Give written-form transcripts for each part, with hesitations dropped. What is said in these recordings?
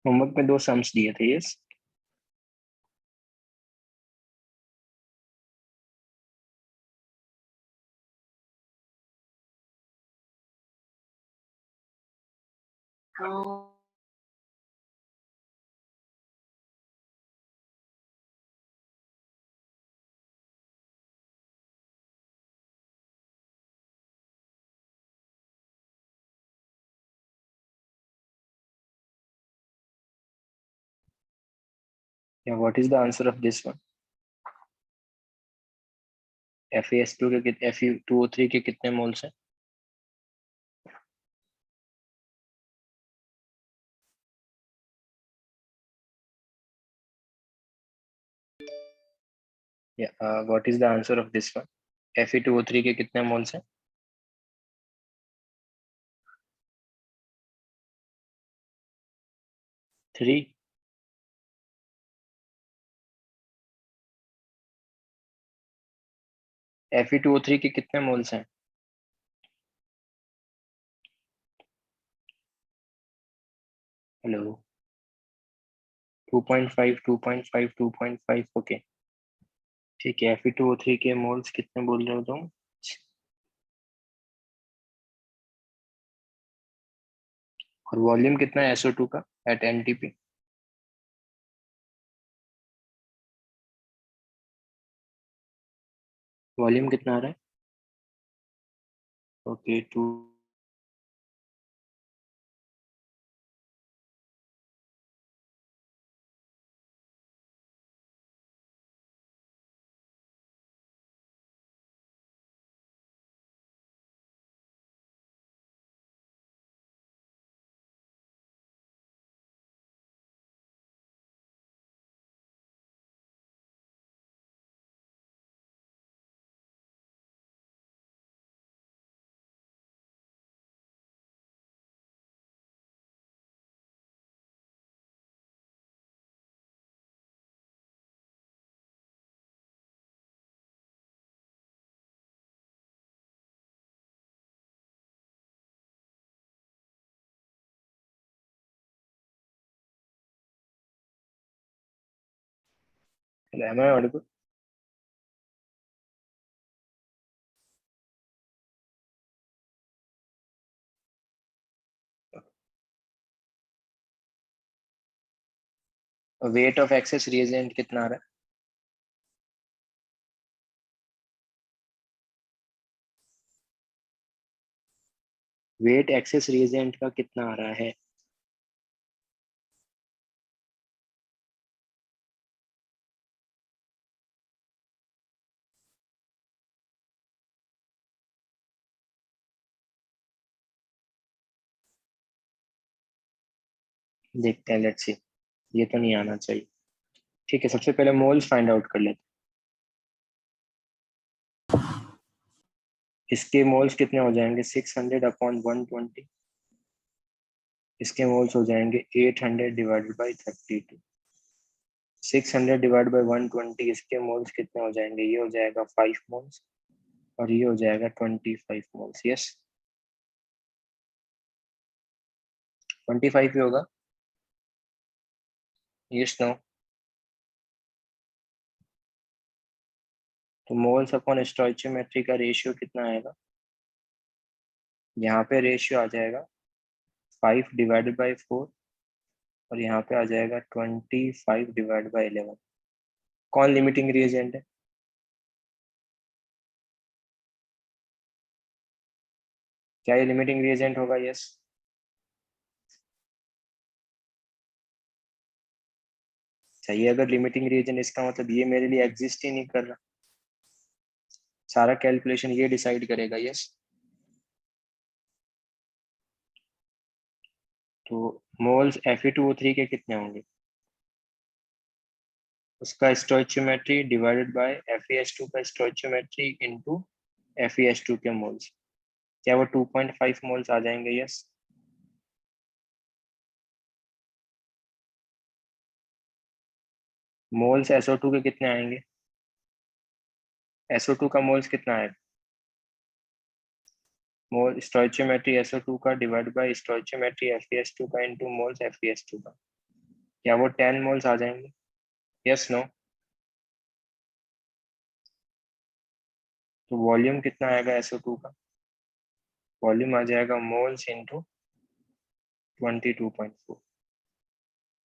Homework में 2 sums दिए थे। यस। या what is the answer of this one? FeS2 के कितने, Fe2O3 के कितने मोल्स हैं? या what is the answer of this one? Fe2O3 के कितने मोल्स हैं? 3। Fe2O3 के कितने मोल्स हैं? हेलो। 2.5, 2.5, 2.5। ओके, ठीक है। Fe2O3 के मोल्स कितने बोल रहे हो तुम? और वॉल्यूम कितना है SO2 का एट NTP? वॉल्यूम कितना आ रहा है? Okay, 2। Am I audible? Weight of access reagent कितना आ रहा है? वेट एक्सेस रिएजेंट का कितना आ रहा है? देखते हैं, लेट्स सी। ये तो नहीं आना चाहिए। ठीक है, सबसे पहले मोल्स फाइंड आउट कर लेते हैं। इसके मोल्स कितने हो जाएंगे? 600/120। इसके मोल्स हो जाएंगे 800/32। 600/120। इसके मोल्स कितने हो जाएंगे? ये हो जाएगा 5 मोल्स और ये हो जाएगा 25 मोल्स। यस, 25 ही होगा। Yes, no? तो मोल्स अपॉन स्टोइचियोमेट्री का रेशियो कितना आएगा? यहाँ पे रेशियो आ जाएगा 5/4 और यहाँ पे आ जाएगा 25/11। कौन लिमिटिंग रिएजेंट है? क्या ये लिमिटिंग रिएजेंट होगा? यस। चाहिए अगर लिमिटिंग रिएजेंट, इसका मतलब ये मेरे लिए एग्जिस्ट ही नहीं कर रहा। सारा कैलकुलेशन ये डिसाइड करेगा। यस। तो मोल्स Fe2O3 के कितने होंगे? उसका स्टोइचियोमेट्री डिवाइडेड बाय FeS2 का स्टोइचियोमेट्री इनटू FeS2 के मोल्स। क्या वो 2.5 मोल्स आ जाएंगे? यस। मोल्स SO2 के कितने आएंगे? SO2 का मोल्स कितना है? मोल स्टोइचियोमेट्री SO2 का डिवाइड बाय स्टोइचियोमेट्री FeS2 का इनटू मोल्स FeS2 का। क्या वो 10 मोल्स आ जाएंगे? Yes no? तो वॉल्यूम कितना आएगा SO2 का? वॉल्यूम आ जाएगा मोल्स इंटू 22.4।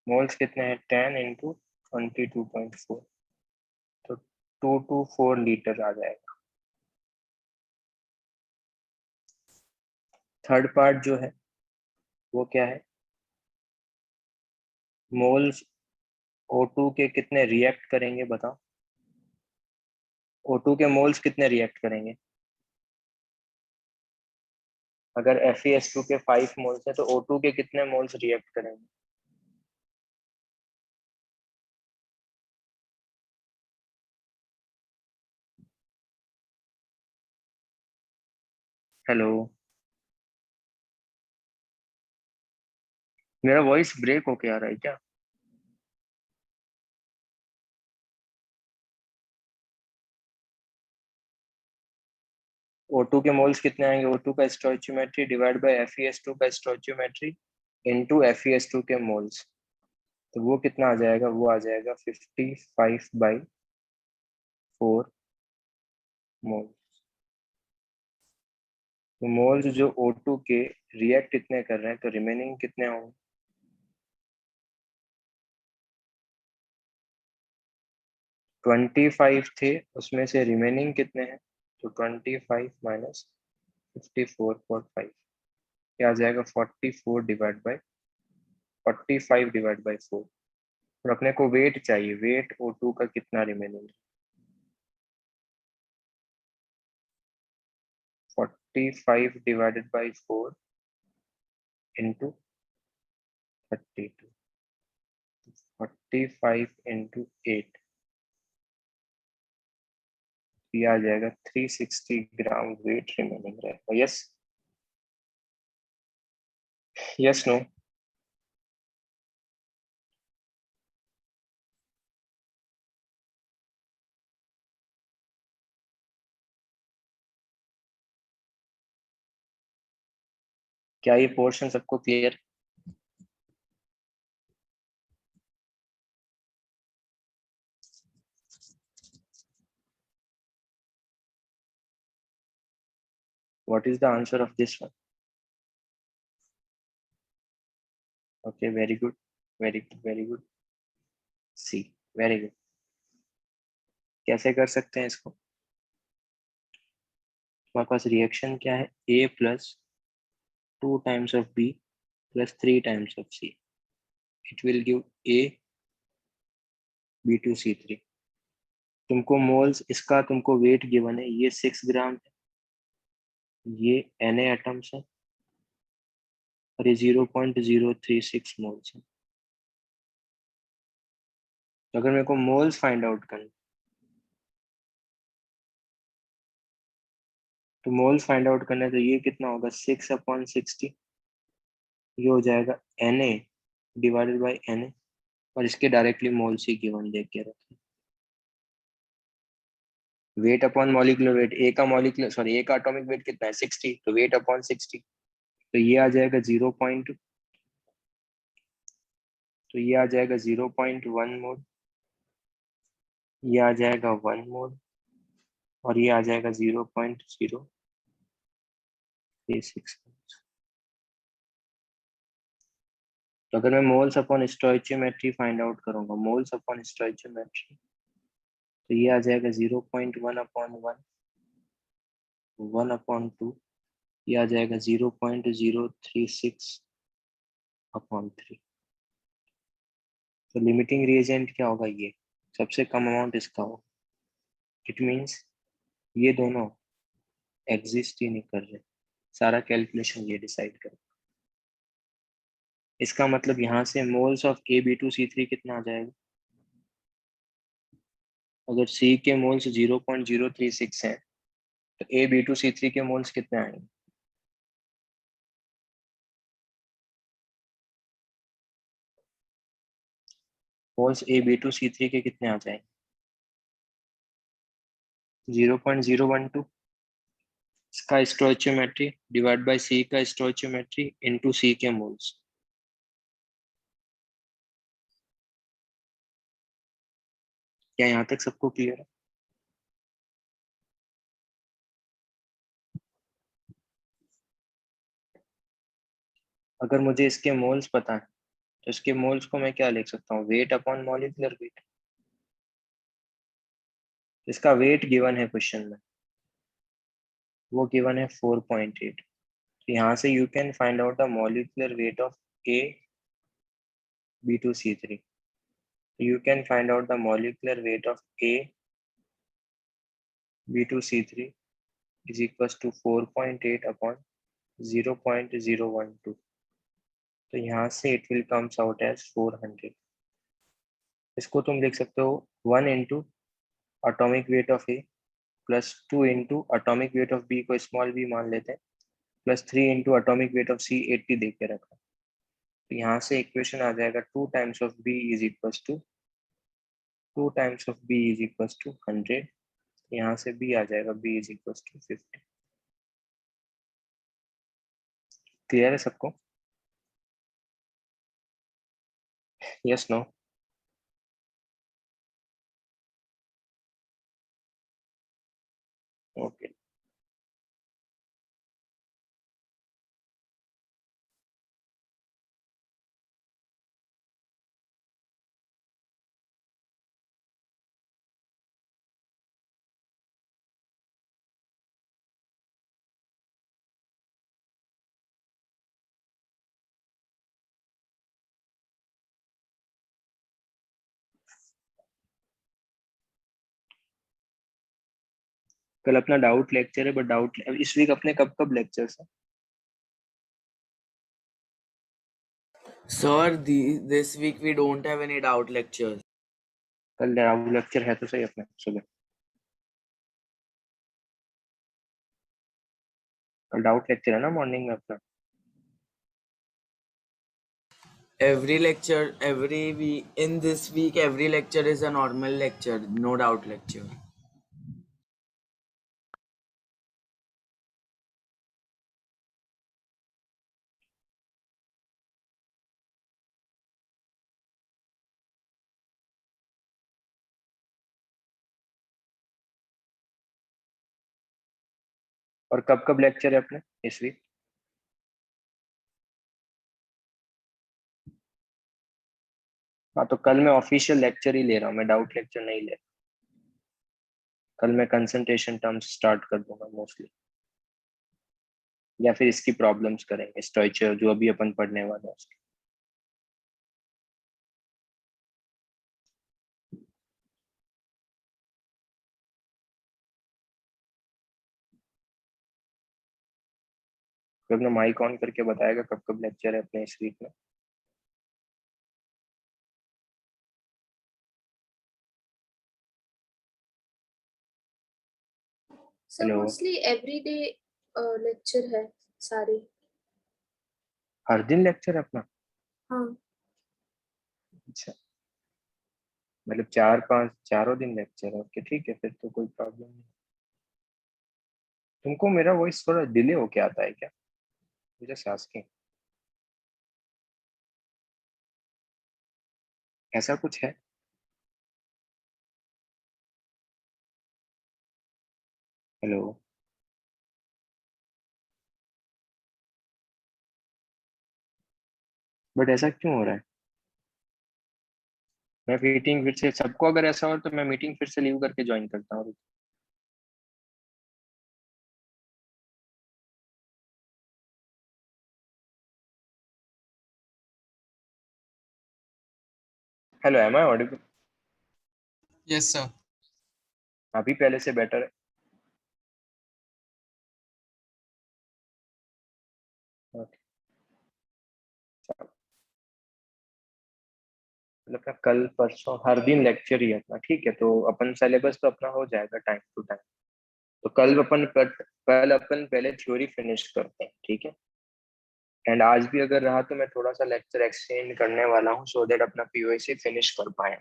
मोल्स कितने हैं? 10 इंटू 22.4, तो 224 लीटर आ जाएगा। थर्ड पार्ट जो है वो क्या है? मोल्स O2 के कितने रिएक्ट करेंगे बताओ? O2 के मोल्स कितने रिएक्ट करेंगे? अगर FeS2 के 5 मोल्स है तो O2 के कितने मोल्स रिएक्ट करेंगे? हेलो, मेरा वॉइस ब्रेक होके आ रहा है क्या? O2 के मोल्स कितने आएंगे? O2 का स्टोइचियोमेट्री डिवाइड बाय FeS2 का स्टोइचियोमेट्री इनटू FeS2 के मोल्स, तो वो कितना आ जाएगा? वो आ जाएगा 55/4 मोल। तो मोल्स जो O2 के रिएक्ट कितने कर रहे हैं, तो रिमेनिंग कितने होंगे? 25 थे, उसमें से रिमेनिंग कितने हैं? तो 25 माइनस 54.5, क्या आ जाएगा? 45/4। और अपने को वेट चाहिए, वेट O2 का कितना रिमेनिंग है? 45/4 इंटू 32, 45 इंटू 8, ये आ जाएगा 360 ग्राम वेट रिमेनिंग रहेगा। यस? Yes no? क्या ये पोर्शन सबको clear? What is the answer of this one? Okay, very good, very good, very good. See, very good. कैसे कर सकते हैं इसको? तुम्हारे पास रिएक्शन क्या है? A plus 2 times of B plus 3 times of C, it will give A B2C3। तुमको moles, इसका तुमको वेट गिवन है, ये 6 ग्राम है, ये Na एटम्स है, और ये 0.036 मोल्स है। तो अगर मेरे को मोल्स फाइंड आउट करना, तो मोल्स फाइंड आउट करना है, तो ये कितना होगा? 6/60, ये हो जाएगा Na डिवाइडेड बाई Na, और इसके डायरेक्टली मोल्स ही गिवन देख के रखें। वेट अपॉन मॉलिक्यूलर वेट, ए का मॉलिक्यूलर सॉरी ए का एटॉमिक वेट कितना है? 60, तो वेट अपॉन 60, तो ये आ जाएगा 0. तो ये आ जाएगा 0.1 मोल, ये आ जाएगा 1 मोल, और ये आ जाएगा 0.036। तो अगर मैं moles upon stoichiometry find out करूंगा, मोल्स अपॉन स्टोइचियोमेट्री, तो ये आ जाएगा 0.1/1, 1/2, ये आ जाएगा 0.036/3। तो लिमिटिंग रिएजेंट क्या होगा? ये सबसे कम अमाउंट इसका होगा। इट मीन्स ये दोनों एग्जिस्ट ही नहीं कर रहे। सारा कैलकुलेशन ये डिसाइड कर। इसका मतलब यहाँ से मोल्स ऑफ A B2C3 कितना आ जाएगा? अगर C के मोल्स 0.036 है, तो A B2C3 के मोल्स कितने आएंगे? मोल्स A B2C3 के कितने आ जाएंगे? 0.012, इसका स्टोइचियोमेट्री डिवाइड बाय C का स्टोइचियोमेट्री इनटू C के मोल्स। क्या यहाँ तक सबको क्लियर है? अगर मुझे इसके मोल्स पता है तो इसके मोल्स को मैं क्या लिख सकता हूँ, वेट अपॉन मॉलिक्यूलर वेट। इसका वेट गिवन है क्वेश्चन में, वो गिवन है 4.8। तो यहाँ से you can find out the molecular weight of A B2C3। You can find out the molecular weight of A B2C3 is equals to 4.8 upon 0.012। तो यहाँ से it will comes out as 400। इसको तुम लिख सकते हो 1 into atomic weight of A plus 2 into atomic weight of B को small b मान लेते हैं, plus 3 into atomic weight of C 80 दे के रखा। तो यहाँ से इक्वेशन आ जाएगा 2 times of B is equals to 100। यहाँ से B आ जाएगा B is equals to 50। Clear है सबको? Yes no? ओके। कल अपना डाउट लेक्चर है, बट डाउट इस वीक अपने कब कब लेक्चर्स है? Sir, this week we don't have any doubt lectures. कल डाउट लेक्चर है तो सही अपने सुबह। कल डाउट लेक्चर है ना मॉर्निंग में अपना? Every lecture, every week, in this week, every lecture is a normal lecture, no doubt lecture. और कब कब लेक्चर है अपने इस वीक? हाँ तो कल मैं ऑफिशियल लेक्चर ही ले रहा हूँ, मैं डाउट लेक्चर नहीं ले रहा। कल मैं कंसंट्रेशन टर्म्स स्टार्ट कर दूंगा मोस्टली, या फिर इसकी प्रॉब्लम्स करेंगे, स्टोइचर जो अभी अपन पढ़ने वाले हैं उसकी। तो अपना माइक ऑन करके बताएगा कब कब लेक्चर है अपने इस वीक में। Sir hello, mostly everyday lecture है सारे। हर दिन लेक्चर है अपना? हाँ अच्छा, मतलब 4-5 चारों दिन लेक्चर है। ओके ठीक है, फिर तो कोई प्रॉब्लम नहीं। तुमको मेरा वॉइस थोड़ा डिले होके आता है क्या? जस्ट आस्किंग, ऐसा कुछ है? हेलो, बट ऐसा क्यों हो रहा है? मैं मीटिंग फिर से, सबको अगर ऐसा हो तो मैं मीटिंग फिर से लीव करके ज्वाइन करता हूँ। Hello, am I audible? Yes sir. अभी पहले से बेटर है? Okay, चलो। मतलब ना कल परसों हर दिन लेक्चर ही है अपना, ठीक है? तो अपन सिलेबस तो अपना हो जाएगा टाइम टू टाइम। तो कल अपन पहले थ्योरी फिनिश करते हैं, ठीक है? एंड आज भी अगर रहा तो मैं थोड़ा सा लेक्चर एक्सटेंड करने वाला हूँ, सो दैट अपना पीओसी फिनिश कर पाए।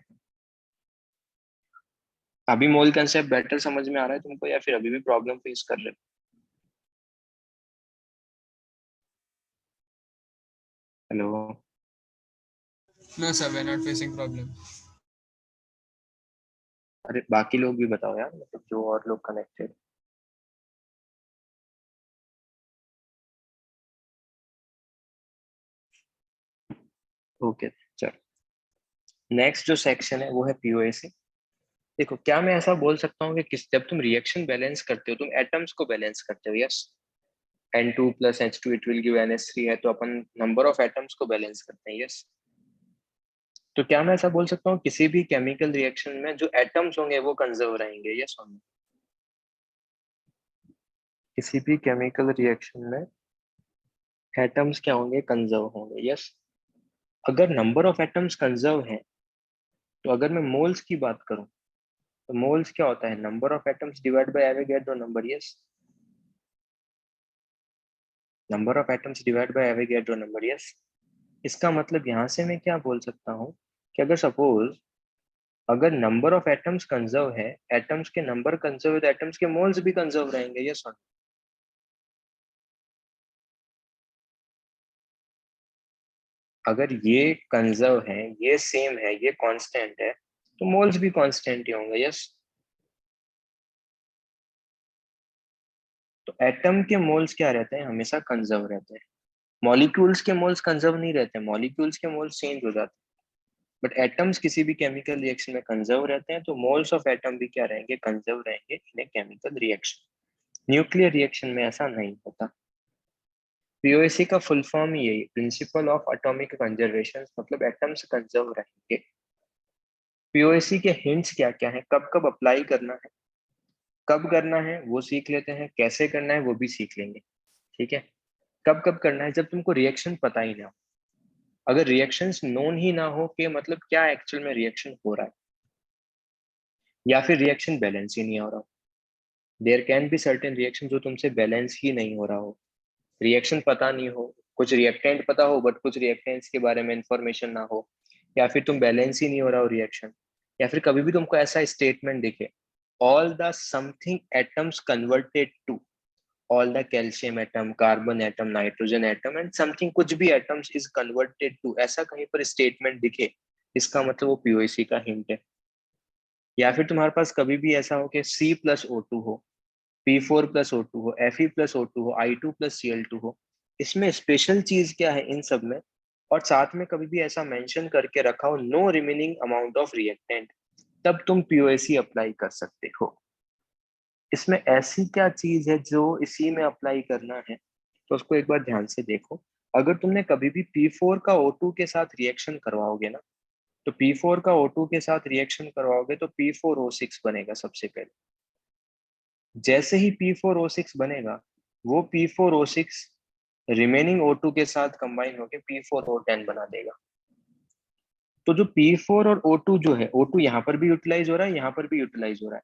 अभी मोल कंसेप्ट बेटर समझ में आ रहा है तुमको, या फिर अभी भी प्रॉब्लम फेस कर रहे हो? Hello, no sir, we are not facing problem. अरे बाकी लोग भी बताओ यार, मतलब जो और लोग कनेक्टेड। ओके चलो, नेक्स्ट जो सेक्शन है वो है पीओएसी। देखो क्या मैं ऐसा बोल सकता हूँ कि किस जब तुम रिएक्शन बैलेंस करते हो, तुम एटम्स को बैलेंस करते हो, yes. N2 plus H2 it will give NH3 है, तो अपन नंबर ऑफ एटम्स को बैलेंस करते हैं, यस। तो क्या मैं ऐसा बोल सकता हूँ किसी भी केमिकल रिएक्शन में जो एटम्स होंगे वो कंजर्व रहेंगे, यस और नो? किसी भी केमिकल रिएक्शन में एटम्स क्या होंगे, कंजर्व होंगे, यस। अगर नंबर ऑफ एटम्स कंजर्व हैं, तो अगर मैं मोल्स की बात करूं, तो मोल्स क्या होता है, number of atoms divide by Avogadro number, yes. Number of atoms divide by Avogadro number, yes. इसका मतलब यहां से मैं क्या बोल सकता हूँ कि अगर सपोज अगर नंबर ऑफ एटम्स कंजर्व है, एटम्स के नंबर कंजर्व है, तो एटम्स के मोल्स भी कंजर्व रहेंगे, यस और नो? अगर ये कंजर्व है, ये सेम है, ये कांस्टेंट है, तो मोल्स भी कांस्टेंट ही होंगे, यस। तो एटम के मोल्स क्या रहते हैं, हमेशा कंजर्व रहते हैं। मॉलिक्यूल्स के मोल्स कंजर्व नहीं रहते, मॉलिक्यूल्स के मोल्स चेंज हो जाते हैं, बट एटम्स किसी भी केमिकल रिएक्शन में कंजर्व रहते हैं, तो मोल्स ऑफ एटम भी क्या रहेंगे, कंजर्व रहेंगे in a chemical reaction. Nuclear reaction में ऐसा नहीं होता। पीओएसी का फुल फॉर्म यही, प्रिंसिपल ऑफ एटॉमिक कंजर्वेशन, मतलब एटम्स कंजर्व रहेंगे। पीओएसी के हिंट्स क्या क्या है, कब कब अप्लाई करना है, कब करना है वो सीख लेते हैं, कैसे करना है वो भी सीख लेंगे, ठीक है। कब कब करना है, जब तुमको रिएक्शन पता ही ना हो। अगर रिएक्शंस नोन ही ना हो कि मतलब क्या एक्चुअल में रिएक्शन हो रहा है, या फिर रिएक्शन बैलेंस ही नहीं हो रहा हो। There can be certain reaction जो तुमसे बैलेंस ही नहीं हो रहा हो, रिएक्शन पता नहीं हो, कुछ रिएक्टेंट पता हो बट कुछ रिएक्टेंट्स के बारे में इंफॉर्मेशन ना हो, या फिर तुम बैलेंस ही नहीं हो रहा हो रिएक्शन, या फिर कभी भी तुमको ऐसा स्टेटमेंट दिखे, all the something atoms converted to, all the calcium atom, carbon atom, nitrogen atom and something, कुछ भी एटम्स इज कन्वर्टेड टू, ऐसा कहीं पर स्टेटमेंट दिखे, इसका मतलब वो पीओएसी का हिंट है। या फिर तुम्हारे पास कभी भी ऐसा हो कि C+O2 हो, P4+O2 हो, Fe+O2 हो, I2+Cl2 हो, इसमें स्पेशल चीज क्या है इन सब में, और साथ में कभी भी ऐसा मेंशन करके रखा हो no remaining amount of reactant, तब तुम पीओएसी अप्लाई कर सकते हो। इसमें ऐसी क्या चीज है जो इसी में अप्लाई करना है, तो उसको एक बार ध्यान से देखो। अगर तुमने कभी भी P4 का O2 के साथ रिएक्शन करवाओगे ना, तो P4 का O2 के साथ रिएक्शन करवाओगे तो P4O6 बनेगा सबसे पहले। जैसे ही P4O6 बनेगा, वो P4O6 रिमेनिंग O2 के साथ कंबाइन होकर P4O10 बना देगा। तो जो P4 और O2 जो है, O2 यहाँ पर भी यूटिलाइज हो रहा है, यहाँ पर भी यूटिलाइज हो रहा है,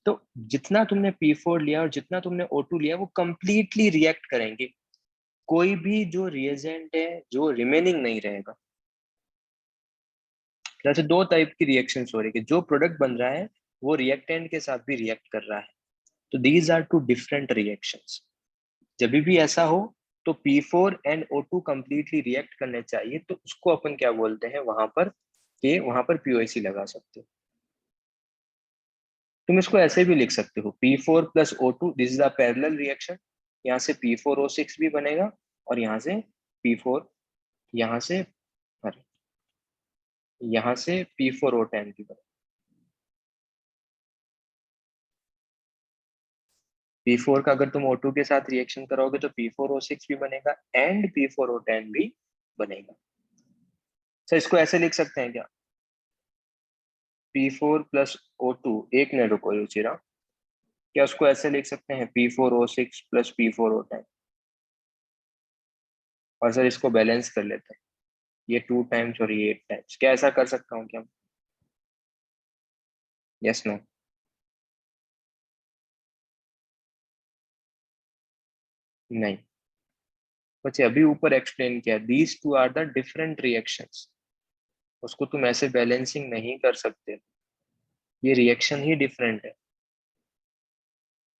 तो जितना तुमने P4 लिया और जितना तुमने O2 लिया वो कंप्लीटली रिएक्ट करेंगे, कोई भी जो रिएजेंट है जो रिमेनिंग नहीं रहेगा। जैसे दो टाइप की रिएक्शंस हो रही है, जो प्रोडक्ट बन रहा है वो रिएक्टेंट के साथ भी रिएक्ट कर रहा है, तो these are two different reactions. जब भी ऐसा हो तो P4 and O2 completely react करने चाहिए, तो उसको अपन क्या बोलते हैं वहां पर, कि वहां पर पीओएसी लगा सकते हो। तुम इसको ऐसे भी लिख सकते हो, P4+O2 this is a parallel reaction, यहाँ से P4O6 भी बनेगा और यहाँ से P4, यहाँ से, अरे यहाँ से P4O10 भी बनेगा। P4 का अगर तुम O2 के साथ रिएक्शन करोगे तो P4O6 भी बनेगा एंड P4O10 भी बनेगा। सर इसको ऐसे लिख सकते हैं क्या, P4+O2, एक मिनट रुको रुचिरा, क्या उसको ऐसे लिख सकते हैं P4O6+P4O10, और सर इसको बैलेंस कर लेते हैं, ये 2 टाइम्स और ये 8 टाइम्स, क्या ऐसा कर सकता हूँ क्या? Yes no? नहीं। बच्चे अभी ऊपर एक्सप्लेन किया, these two are the different reactions, उसको तुम ऐसे बैलेंसिंग नहीं कर सकते, ये रिएक्शन ही डिफरेंट है।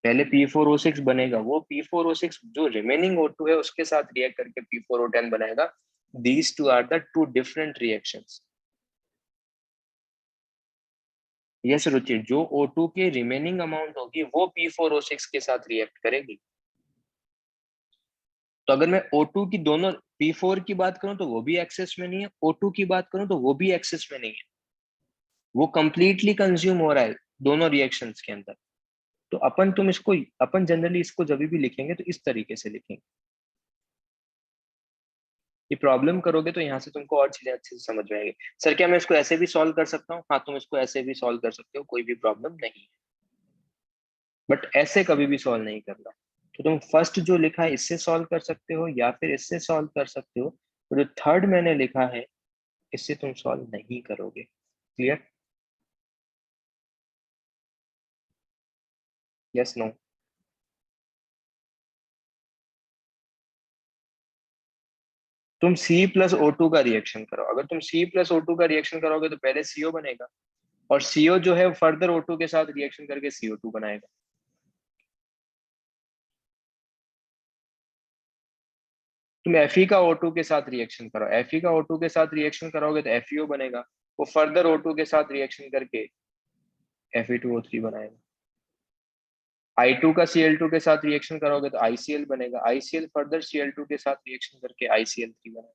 पहले P4O6 बनेगा, वो P4O6 जो रिमेनिंग O2 है उसके साथ रिएक्ट करके P4O10 बनाएगा। These two are the two different reactions. Yes Ruchi, जो O2 के रिमेनिंग अमाउंट होगी वो P4O6 के साथ रिएक्ट करेगी। तो अगर मैं O2 की दोनों P4 की बात करूं तो वो भी एक्सेस में नहीं है, O2 की बात करूं तो वो भी एक्सेस में नहीं है, वो कंप्लीटली कंज्यूम हो रहा है दोनों रिएक्शंस के अंदर। तो अपन जनरली इसको जब भी लिखेंगे तो इस तरीके से लिखेंगे। ये प्रॉब्लम करोगे तो यहाँ से तुमको और चीजें अच्छे से समझ में आएगी। सर क्या मैं इसको ऐसे भी सॉल्व कर सकता हूँ? हाँ, तुम इसको ऐसे भी सॉल्व कर सकते हो, कोई भी प्रॉब्लम नहीं है, बट ऐसे कभी भी सॉल्व नहीं करना। तो तुम फर्स्ट जो लिखा है इससे सॉल्व कर सकते हो या फिर इससे सॉल्व कर सकते हो, तो जो थर्ड मैंने लिखा है इससे तुम सॉल्व नहीं करोगे। क्लियर? Yes no? तुम C+O2 का रिएक्शन करो। अगर तुम C+O2 का रिएक्शन करोगे तो पहले CO बनेगा, और CO जो है फर्दर O2 के साथ रिएक्शन करके CO2 बनाएगा। तुम Fe का O2 के साथ रिएक्शन करो, Fe का O2 के साथ रिएक्शन करोगे तो FeO बनेगा, वो फर्दर O2 के साथ रिएक्शन करके Fe2O3 बनाएगा। I2 का Cl2 के साथ रिएक्शन करोगे तो ICl बनेगा, ICl फर्दर Cl2 के साथ रिएक्शन करके ICl3 बनेगा।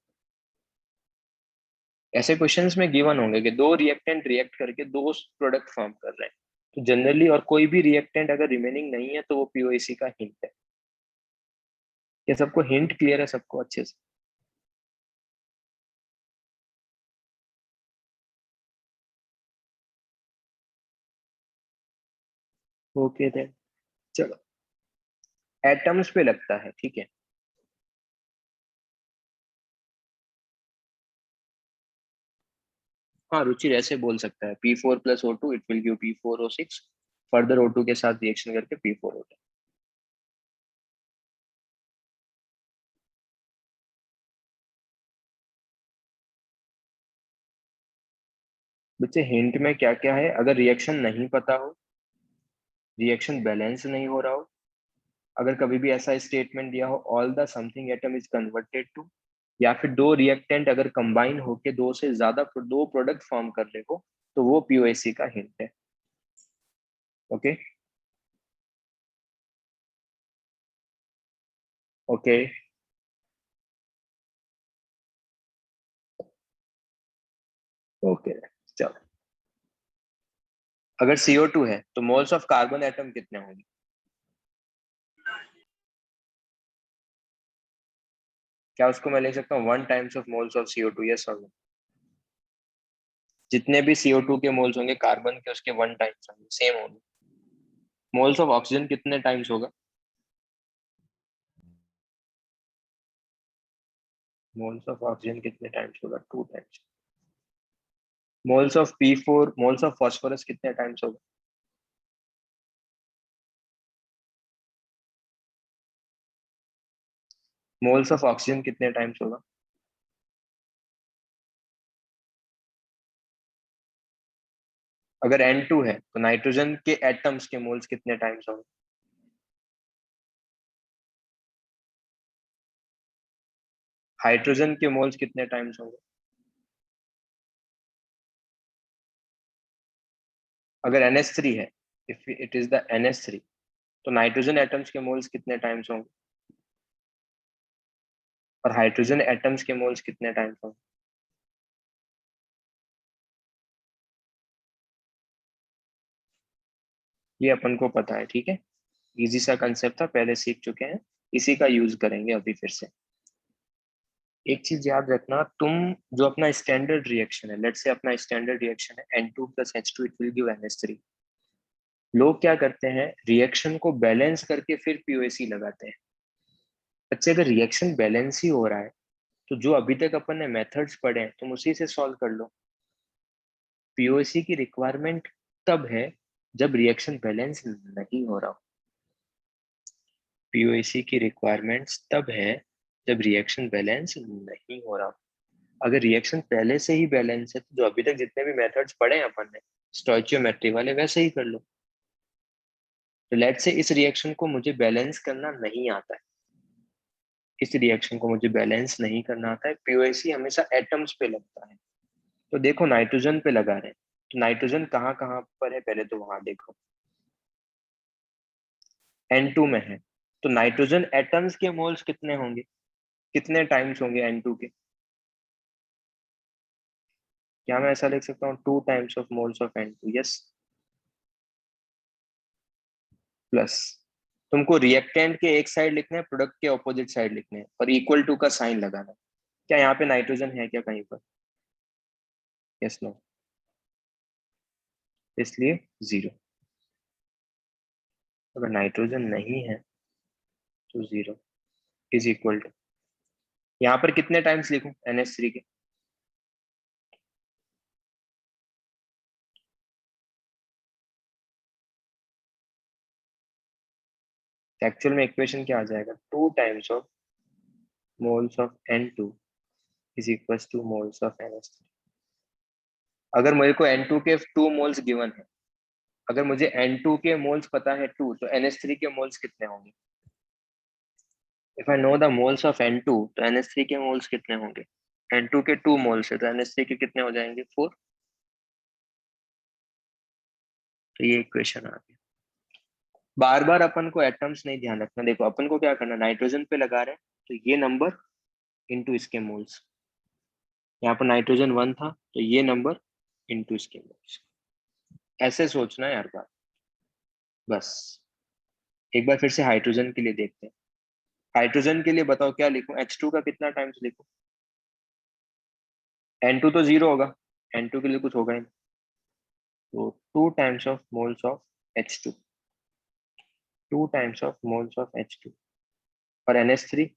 ऐसे क्वेश्चंस में गिवन होंगे कि दो रिएक्टेंट रिएक्ट करके दो प्रोडक्ट फॉर्म कर रहे हैं, तो जनरली और कोई भी रिएक्टेंट अगर रिमेनिंग नहीं है तो वो POAC का हिंट है। क्या सबको हिंट क्लियर है? सबको अच्छे से? ओके देन, चलो एटम्स पे लगता है, ठीक है। हाँ, रुचि ऐसे बोल सकता है P4+O2 it will give P4O6, further O2 के साथ रिएक्शन करके P4O10। बच्चे हिंट में क्या क्या है? अगर रिएक्शन नहीं पता हो, रिएक्शन बैलेंस नहीं हो रहा हो, अगर कभी भी ऐसा स्टेटमेंट दिया हो all the something atom is converted to, या फिर दो रिएक्टेंट अगर कंबाइन होके दो से ज्यादा दो प्रोडक्ट फॉर्म कर ले हो, तो वो POAC का हिंट है। ओके ओके ओके, चलो। अगर CO2 है तो मोल्स ऑफ कार्बन एटम कितने होंगे? क्या उसको मैं लिख सकता हूँ 1 times of moles of CO2? Yes और नो? जितने भी CO2 के मोल्स होंगे कार्बन के, उसके 1 टाइम्स होंगे, सेम होंगे। मोल्स ऑफ ऑक्सीजन कितने टाइम्स होगा? मोल्स ऑफ ऑक्सीजन कितने टाइम्स होगा? 2 times. Moles of P4, moles of phosphorus कितने टाइम्स होगा? मोल्स ऑफ ऑक्सीजन कितने टाइम्स होगा? अगर N2 है तो नाइट्रोजन के एटम्स के मोल्स कितने टाइम्स होंगे? हाइड्रोजन के मोल्स कितने टाइम्स होंगे? अगर NH3 है, if it is the NH3, तो नाइट्रोजन एटम्स के मोल्स कितने टाइम्स होंगे? और हाइड्रोजन एटम्स के मोल्स कितने टाइम्स होंगे? ये अपन को पता है, ठीक है। इजी सा कंसेप्ट था, पहले सीख चुके हैं, इसी का यूज करेंगे अभी फिर से। एक चीज याद रखना, तुम जो अपना स्टैंडर्ड रिएक्शन है, लेट्स से अपना स्टैंडर्ड रिएक्शन है N2+H2 it will give NH3। लोग क्या करते हैं, रिएक्शन को बैलेंस करके फिर POAC लगाते हैं। बच्चे अगर रिएक्शन बैलेंस ही हो रहा है तो जो अभी तक अपन ने मेथड्स पढ़े हैं तुम उसी से सॉल्व कर लो। POAC की रिक्वायरमेंट तब है जब रिएक्शन बैलेंस नहीं हो रहा हो। POAC की रिक्वायरमेंट्स तब है जब रिएक्शन बैलेंस नहीं हो रहा हो। अगर रिएक्शन पहले से ही बैलेंस है तो जो अभी तक जितने भी मेथड्स पढ़े हैं अपन ने स्टोइचियोमेट्री वाले, वैसे ही कर लो। तो लेट्स से इस रिएक्शन को मुझे बैलेंस करना नहीं आता है, इस रिएक्शन को मुझे बैलेंस नहीं करना आता है, POAC हमेशा एटम्स पे लगता है। तो देखो नाइट्रोजन पे लगा रहे हैं, तो नाइट्रोजन कहाँ कहाँ पर है पहले तो वहां देखो, N2 में है, तो नाइट्रोजन एटम्स के मोल्स कितने होंगे, कितने टाइम्स होंगे N2 के? क्या मैं ऐसा लिख सकता हूँ 2 times of moles of N2? Yes, plus तुमको रिएक्टेंट के एक साइड लिखना है, प्रोडक्ट के ऑपोजिट साइड लिखने हैं, और इक्वल टू का साइन लगाना है। क्या यहाँ पे नाइट्रोजन है क्या कहीं पर? यस नो, इसलिए 0। अगर नाइट्रोजन नहीं है तो 0 इज इक्वल टू, यहाँ पर कितने टाइम्स लिखूं NH3 के? एक्चुअल में इक्वेशन क्या आ जाएगा, 2 times of moles of N2 is equal two moles of NH3। अगर मेरे को N2 के 2 मोल्स गिवन है, अगर मुझे N2 के मोल्स पता है 2, तो NH3 के मोल्स कितने होंगे? If I know the moles of N2, तो NH3 के मोल्स कितने होंगे? N2 के 2 मोल्स है तो NH3 के कितने हो जाएंगे? 4। तो ये इक्वेशन आ गई। बार बार अपन को एटम्स नहीं ध्यान रखना, देखो अपन को क्या करना, नाइट्रोजन पे लगा रहे हैं तो ये नंबर इनटू इसके मोल्स, यहाँ पर नाइट्रोजन 1 था तो ये नंबर इनटू इसके मोल्स, ऐसे सोचना है यार बात। बस एक बार फिर से हाइड्रोजन के लिए देखते हैं। हाइड्रोजन के लिए बताओ क्या लिखूं, H2 का कितना टाइम्स लिखूं? N2 तो 0 होगा, N2 के लिए कुछ होगा ही नहीं, तो 2 times of moles of H2, 2 times of moles of H2, और NH3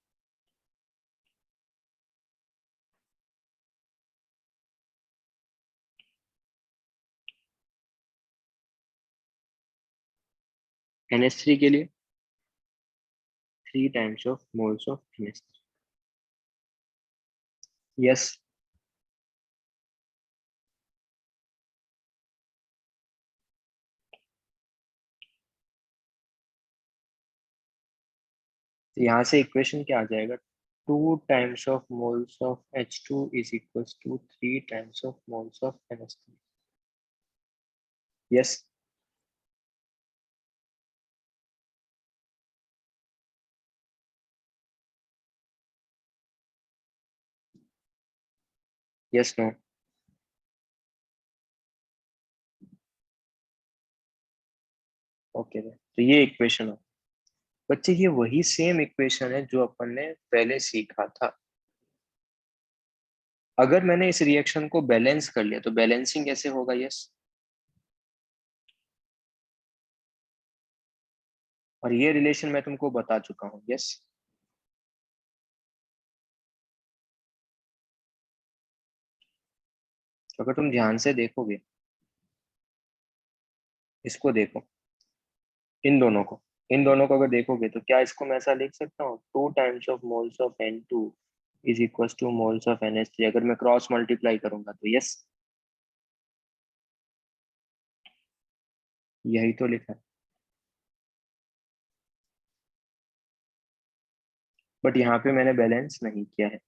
NH3 के लिए 3 times of moles of NH3। Yes, तो यहाँ से इक्वेशन क्या आ जाएगा, 2 times of moles of H2 is equals to 3 times of moles of NH3। Yes, yes no, okay. तो ये इक्वेशन है बच्चे, ये वही सेम इक्वेशन है जो अपन ने पहले सीखा था। अगर मैंने इस रिएक्शन को बैलेंस कर लिया तो बैलेंसिंग कैसे होगा? यस, और ये रिलेशन मैं तुमको बता चुका हूँ। यस, अगर तुम ध्यान से देखोगे, इसको देखो, इन दोनों को अगर देखोगे तो क्या इसको मैं ऐसा लिख सकता हूँ, 2 times of moles of N2 is equal two moles of NH3, अगर मैं क्रॉस मल्टीप्लाई करूंगा तो? यस, यही तो लिखा है, बट यहाँ पे मैंने बैलेंस नहीं किया है।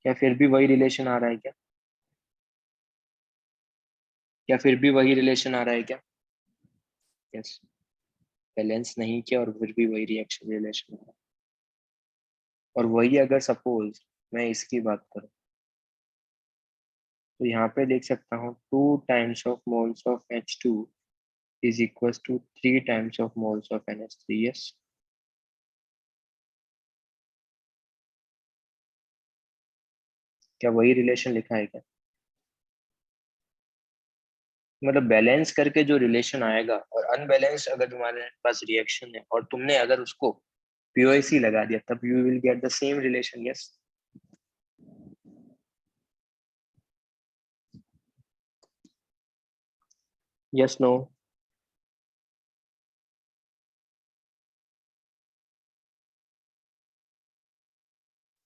क्या फिर भी वही रिलेशन आ रहा है क्या? क्या फिर भी वही रिलेशन आ रहा है क्या? यस, बैलेंस नहीं किया और फिर भी वही रिएक्शन रिलेशन आ रहा है। और वही अगर सपोज मैं इसकी बात करूं तो यहाँ पे लिख सकता हूँ 2 times of moles of H2 is equal to 3 times of moles of NH3। Yes, क्या वही रिलेशन लिखा है क्या? मतलब बैलेंस करके जो रिलेशन आएगा, और अनबैलेंस अगर तुम्हारे पास रिएक्शन है और तुमने अगर उसको POC लगा दिया, तब you will get the same relation. Yes, yes no,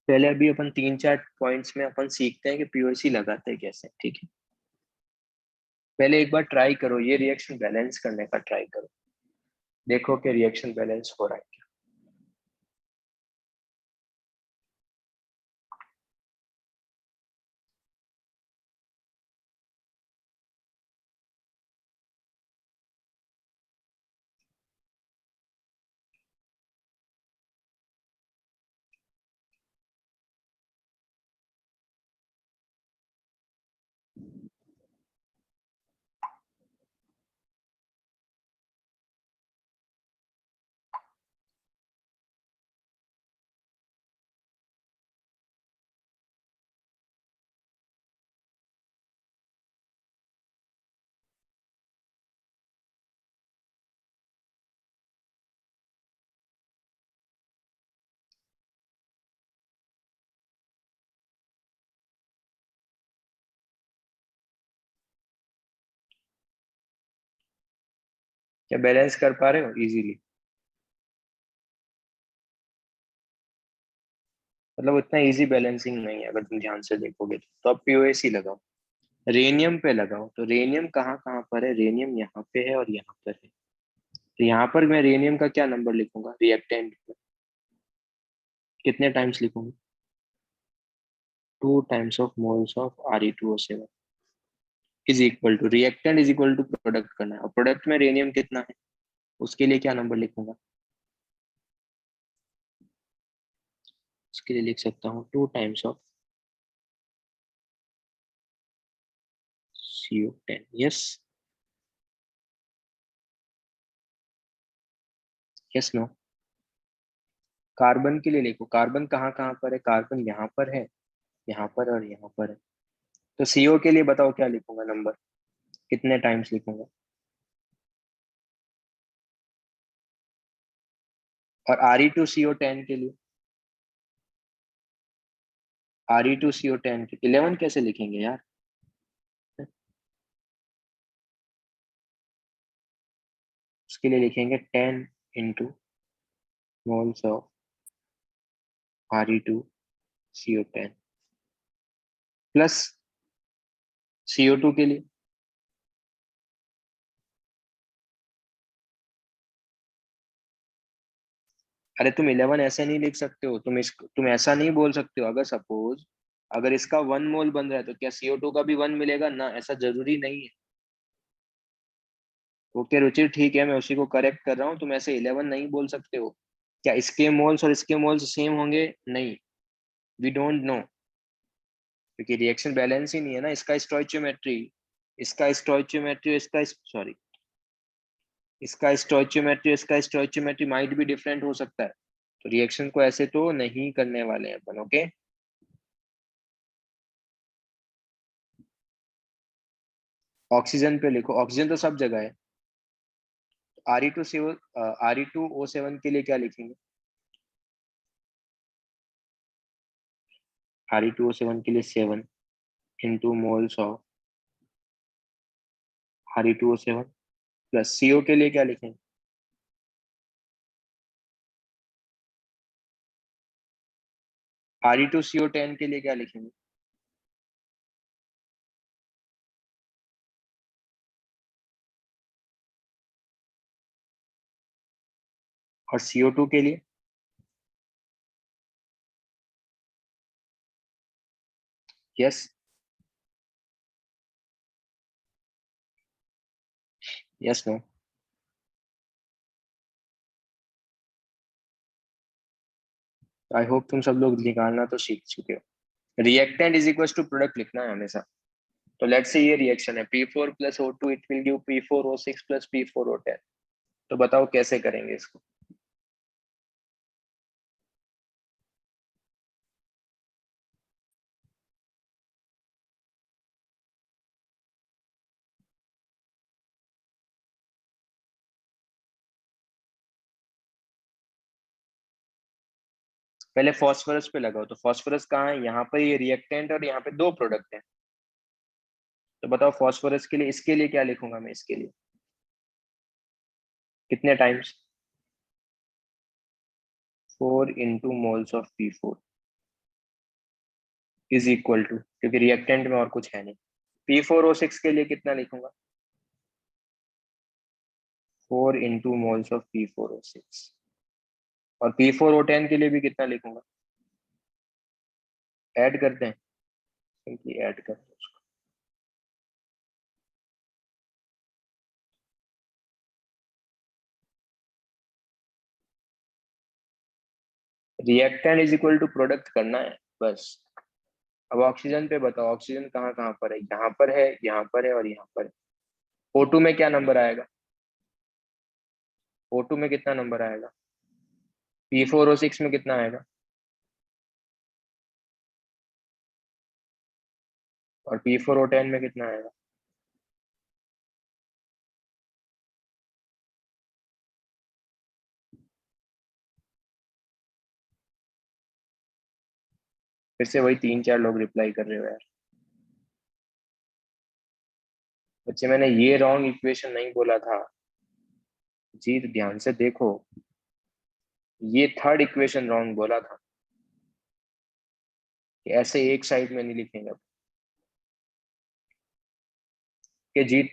पहले अभी अपन 3-4 पॉइंट्स में अपन सीखते हैं कि POC लगाते हैं कैसे, ठीक है? पहले एक बार ट्राई करो, ये रिएक्शन बैलेंस करने का ट्राई करो, देखो कि रिएक्शन बैलेंस हो रहा है। क्या बैलेंस कर पा रहे हो इजीली? मतलब उतना इजी बैलेंसिंग नहीं है अगर तुम ध्यान से देखोगे तो अब पीओएसी लगाओ, रेनियम पे लगाओ। तो रेनियम कहाँ कहाँ पर है? रेनियम यहाँ पे है और यहाँ पर है। तो यहाँ पर मैं रेनियम का क्या नंबर लिखूंगा रिएक्टेंट पे? कितने टाइम्स लिखूंगा? 2 times of moles of Re2O7 is equal to, reactant is equal to product करना है और प्रोडक्ट में रेनियम कितना है उसके लिए क्या नंबर लिखूंगा? उसके लिए लिख सकता हूँ 2 times of CO10। Yes, yes, no. Carbon के लिए लिखो, कार्बन कहाँ कहाँ पर है? कार्बन यहाँ पर है, यहाँ पर और यहाँ पर है। तो CO के लिए बताओ क्या लिखूंगा नंबर, कितने टाइम्स लिखूंगा? और Re2CO10 के लिए, Re2CO10 के 11 कैसे लिखेंगे यार? उसके लिए लिखेंगे 10 into moles of Re2CO10 plus CO2 के लिए, अरे तुम 11 ऐसे नहीं लिख सकते हो, तुम ऐसा नहीं बोल सकते हो। अगर सपोज अगर इसका 1 मोल बन रहा है तो क्या CO2 का भी 1 मिलेगा ना? ऐसा जरूरी नहीं है। ओके रुचि, ठीक है, मैं उसी को करेक्ट कर रहा हूँ। तुम ऐसे 11 नहीं बोल सकते हो। क्या इसके मोल्स और इसके मोल्स सेम होंगे? नहीं, वी डोंट नो, क्योंकि रिएक्शन बैलेंस ही नहीं है ना। इसका स्टोइचियोमेट्री सॉरी, इसका स्टोइचियोमेट्री माइट भी डिफरेंट हो सकता है। तो रिएक्शन को ऐसे तो नहीं करने वाले हैं अपन। ओके, ऑक्सीजन पे लिखो, ऑक्सीजन तो सब जगह है। Re2O7 के लिए क्या लिखेंगे? Re2O7 के लिए 7 into moles of Re2O7 plus CO के लिए क्या लिखेंगे? Re2CO10 के लिए क्या लिखेंगे? और CO2 के लिए? Yes, yes, no. I hope तुम सब लोग निकालना तो सीख चुके हो। Reactant is equal to product लिखना है हमेशा। तो लेट्स से ये रिएक्शन है P4 plus O2, it will give P4O6 plus P4O10। तो बताओ कैसे करेंगे इसको? पहले फॉस्फोरस पे लगाओ। तो फॉस्फोरस कहाँ है? यहाँ पर ये रिएक्टेंट और यहाँ पे दो प्रोडक्ट हैं। तो बताओ फॉस्फोरस के लिए, इसके लिए क्या लिखूंगा मैं? इसके लिए कितने times? 4 into moles of P4 is equal to, क्योंकि रिएक्टेंट में और कुछ है नहीं, P4O6 के लिए कितना लिखूंगा? 4 into moles ऑफ P4O6। और P4O10 के लिए भी कितना लिखूंगा? ऐड करते हैं, सिंपली ऐड करते हैं उसको। Reactant is equal to product करना है बस। अब ऑक्सीजन पे बताओ, ऑक्सीजन कहाँ कहाँ पर है? यहाँ पर है, यहाँ पर है और यहाँ पर है। O2 में क्या नंबर आएगा? O2 में कितना नंबर आएगा? P4O6 में कितना आएगा? और P4O10 में कितना आएगा? फिर से वही 3-4 लोग रिप्लाई कर रहे हो यार। बच्चे मैंने ये रॉन्ग इक्वेशन नहीं बोला था। जीत ध्यान से देखो, ये थर्ड इक्वेशन रॉन्ग बोला था कि ऐसे एक साइड में नहीं लिखेंगे कि जीत।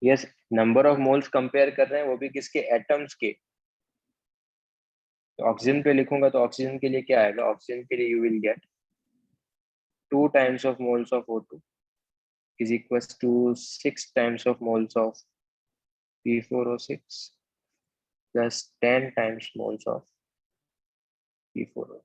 Yes, number of moles compare कर रहे हैं, वो भी किसके, एटम्स के। तो ऑक्सीजन पे लिखूंगा तो ऑक्सीजन के लिए क्या आएगा, ऑक्सीजन के लिए you will gate 2 times of moles of O2 is equals to 6 times of moles of P4O6 plus 10 times moles of P4O2।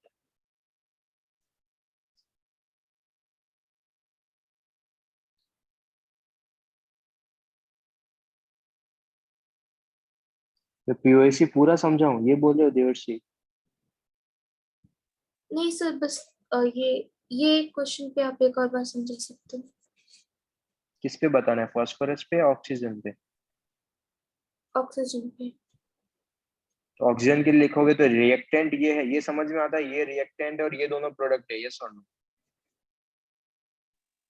तो पीओसी पूरा समझाऊं, ये बोल रहे हो देवर्षि? नहीं सर, बस ये क्वेश्चन पे आप एक और बार समझा सकते हो? किस पे बताना है, फास्फोरस पे या ऑक्सीजन पे? ऑक्सीजन पे। तो ऑक्सीजन के लिए लिखोगे तो रिएक्टेंट ये है, ये समझ में आता है, ये रिएक्टेंट और ये दोनों प्रोडक्ट है, यस और नो?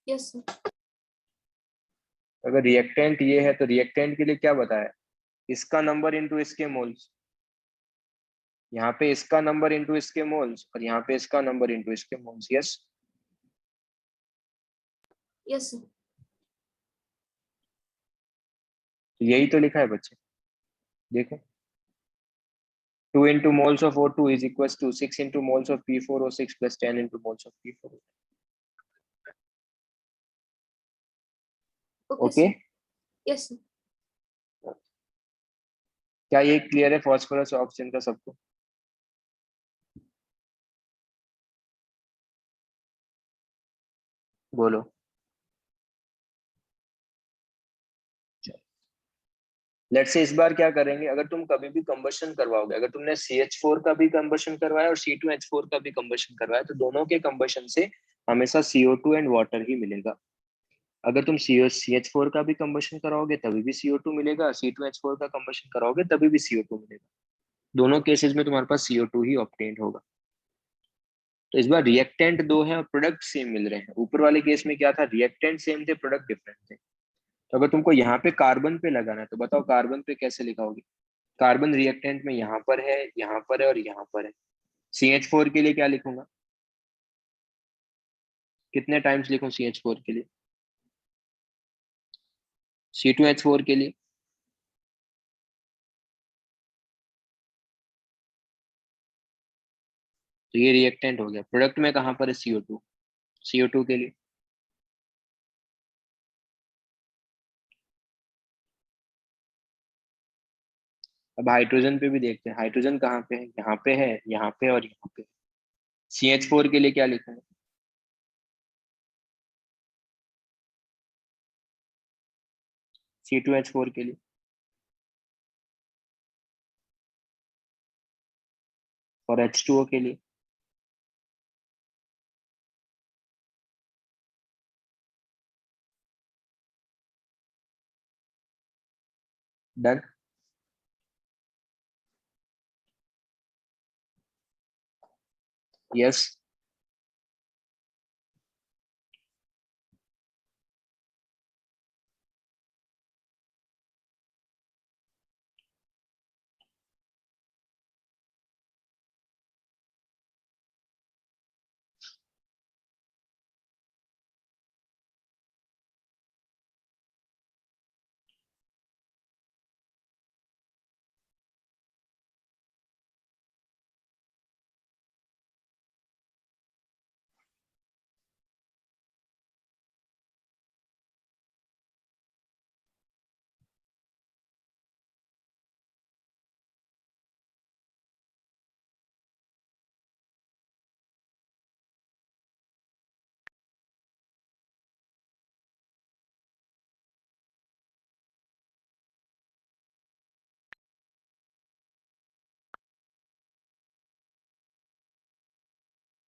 Yes sir. अगर रिएक्टेंट ये है तो रिएक्टेंट के लिए क्या बताया, इसका नंबर इंटू इसके मोल्स। यहाँ पे इसका नंबर इंटू इसके मोल्स और यहाँ पे इसका नंबर इंटू इसके मोल्स। Yes, yes sir. तो यही तो लिखा है बच्चे, देखो। 2 into moles of O2 is equals to 6 into moles of P4O6 plus 10 into moles of P4O2। Okay okay, sir. Yes sir. क्या ये क्लियर है फास्फोरस और ऑक्सीजन का सबको? बोलो। लेट्स से इस बार क्या करेंगे, अगर तुम कभी भी कंबशन करवाओगे, अगर तुमने CH4 का भी कंबशन करवाया और C2H4 का भी कंबशन करवाया, तो दोनों के कंबशन से हमेशा CO2 एंड वाटर ही मिलेगा। अगर तुम CH4 का भी कंबशन कराओगे तभी भी CO2 मिलेगा, C2H4 का कंबशन कराओगे तभी भी CO2 मिलेगा। दोनों केसेस में तुम्हारे पास CO2 ही ऑब्टेन्ड होगा। तो इस बार रिएक्टेंट दो है और प्रोडक्ट सेम मिल रहे हैं। ऊपर वाले केस में क्या था, रिएक्टेंट सेम थे, प्रोडक्ट डिफरेंट थे। तो अगर तुमको यहाँ पे कार्बन पे लगाना है तो बताओ कार्बन पे कैसे लिखाओगे? कार्बन रिएक्टेंट में यहाँ पर है, यहाँ पर है और यहाँ पर है। CH4 के लिए क्या लिखूंगा, कितने टाइम्स लिखूं CH4 के लिए, C2H4 के लिए? तो ये रिएक्टेंट हो गया। प्रोडक्ट में कहाँ पर है CO2, CO2 के लिए अब हाइड्रोजन पे भी देखते हैं, हाइड्रोजन कहाँ पे है, यहाँ पे है, यहाँ पे और यहाँ पे। CH4 के लिए क्या लिखूंगा, C2H4 के लिए और H2O के लिए? डन। यस,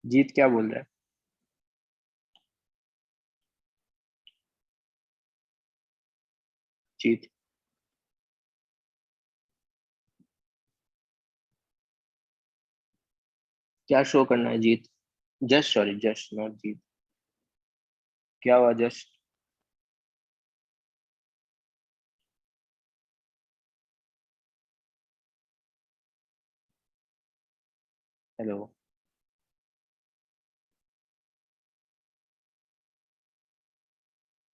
जीत क्या बोल रहा है? जीत क्या शो करना है जीत? जस्ट, सॉरी, जस्ट नॉट जीत। क्या हुआ जस्ट? हेलो,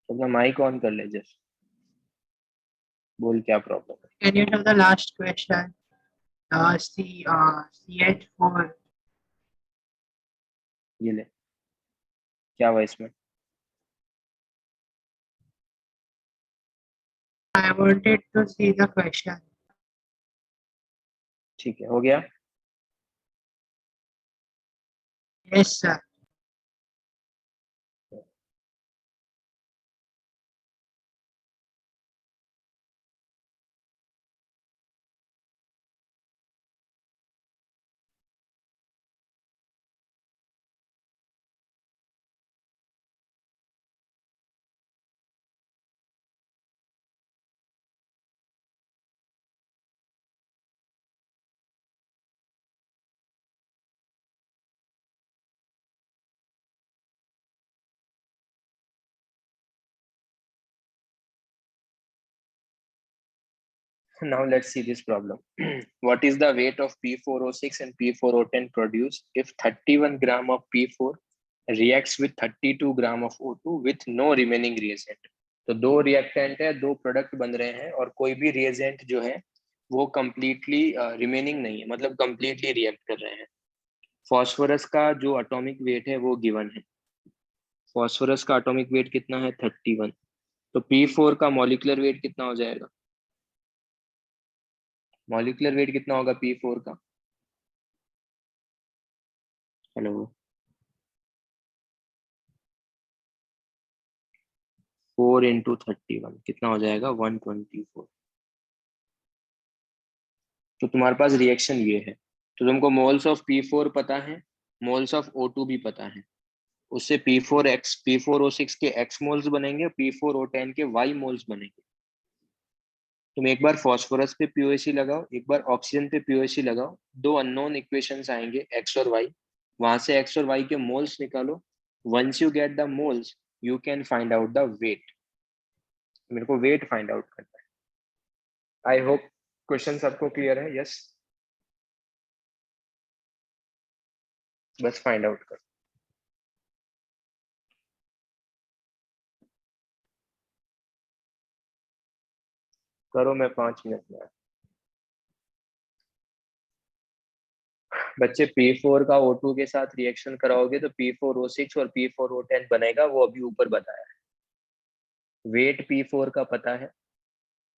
तो अपना माइक ऑन कर ले जस्ट, बोल क्या प्रॉब्लम है। Can you tell the last question? CH4. ये ले, क्या हुआ इसमें? I wanted to see the question. ठीक है, हो गया। Yes, sir. Now let's see this problem. What is the weight of P4O6 and P4O10 produced if 31 gram of P4 reacts with 32 gram of O2 with no remaining reagent? तो दो reactant है, दो product बन रहे हैं और कोई भी रिएजेंट जो है वो कंप्लीटली रिमेनिंग नहीं है, मतलब कंप्लीटली रिएक्ट कर रहे हैं। फॉस्फोरस का जो एटॉमिक वेट है वो गिवन है। फॉस्फोरस का एटॉमिक वेट कितना है? 31। तो P4 का मॉलिक्यूलर वेट कितना हो जाएगा? मॉलिक्यूलर वेट कितना होगा P4 का? हेलो, 4 इंटू 31 कितना हो जाएगा? 124। तो तुम्हारे पास रिएक्शन ये है, तो तुमको मोल्स ऑफ P4 पता है, मोल्स ऑफ O2 भी पता है। उससे P4O6 के X मोल्स बनेंगे, P4O10 के Y मोल्स बनेंगे। तुम एक बार फॉस्फोरस पे POC लगाओ, एक बार ऑक्सीजन पे POC लगाओ, दो अननोन इक्वेशंस आएंगे X और Y, वहां से X और Y के मोल्स निकालो। Once you get the moles you can find out the weight. मेरे को वेट फाइंड आउट करना है। आई होप क्वेश्चन सबको क्लियर है। यस, बस फाइंड आउट कर। करो, मैं 5 मिनट में आया। बच्चे P4 का O2 के साथ रिएक्शन कराओगे तो P4O6 और P4O10 बनेगा, वो अभी ऊपर बताया है। वेट P4 का पता है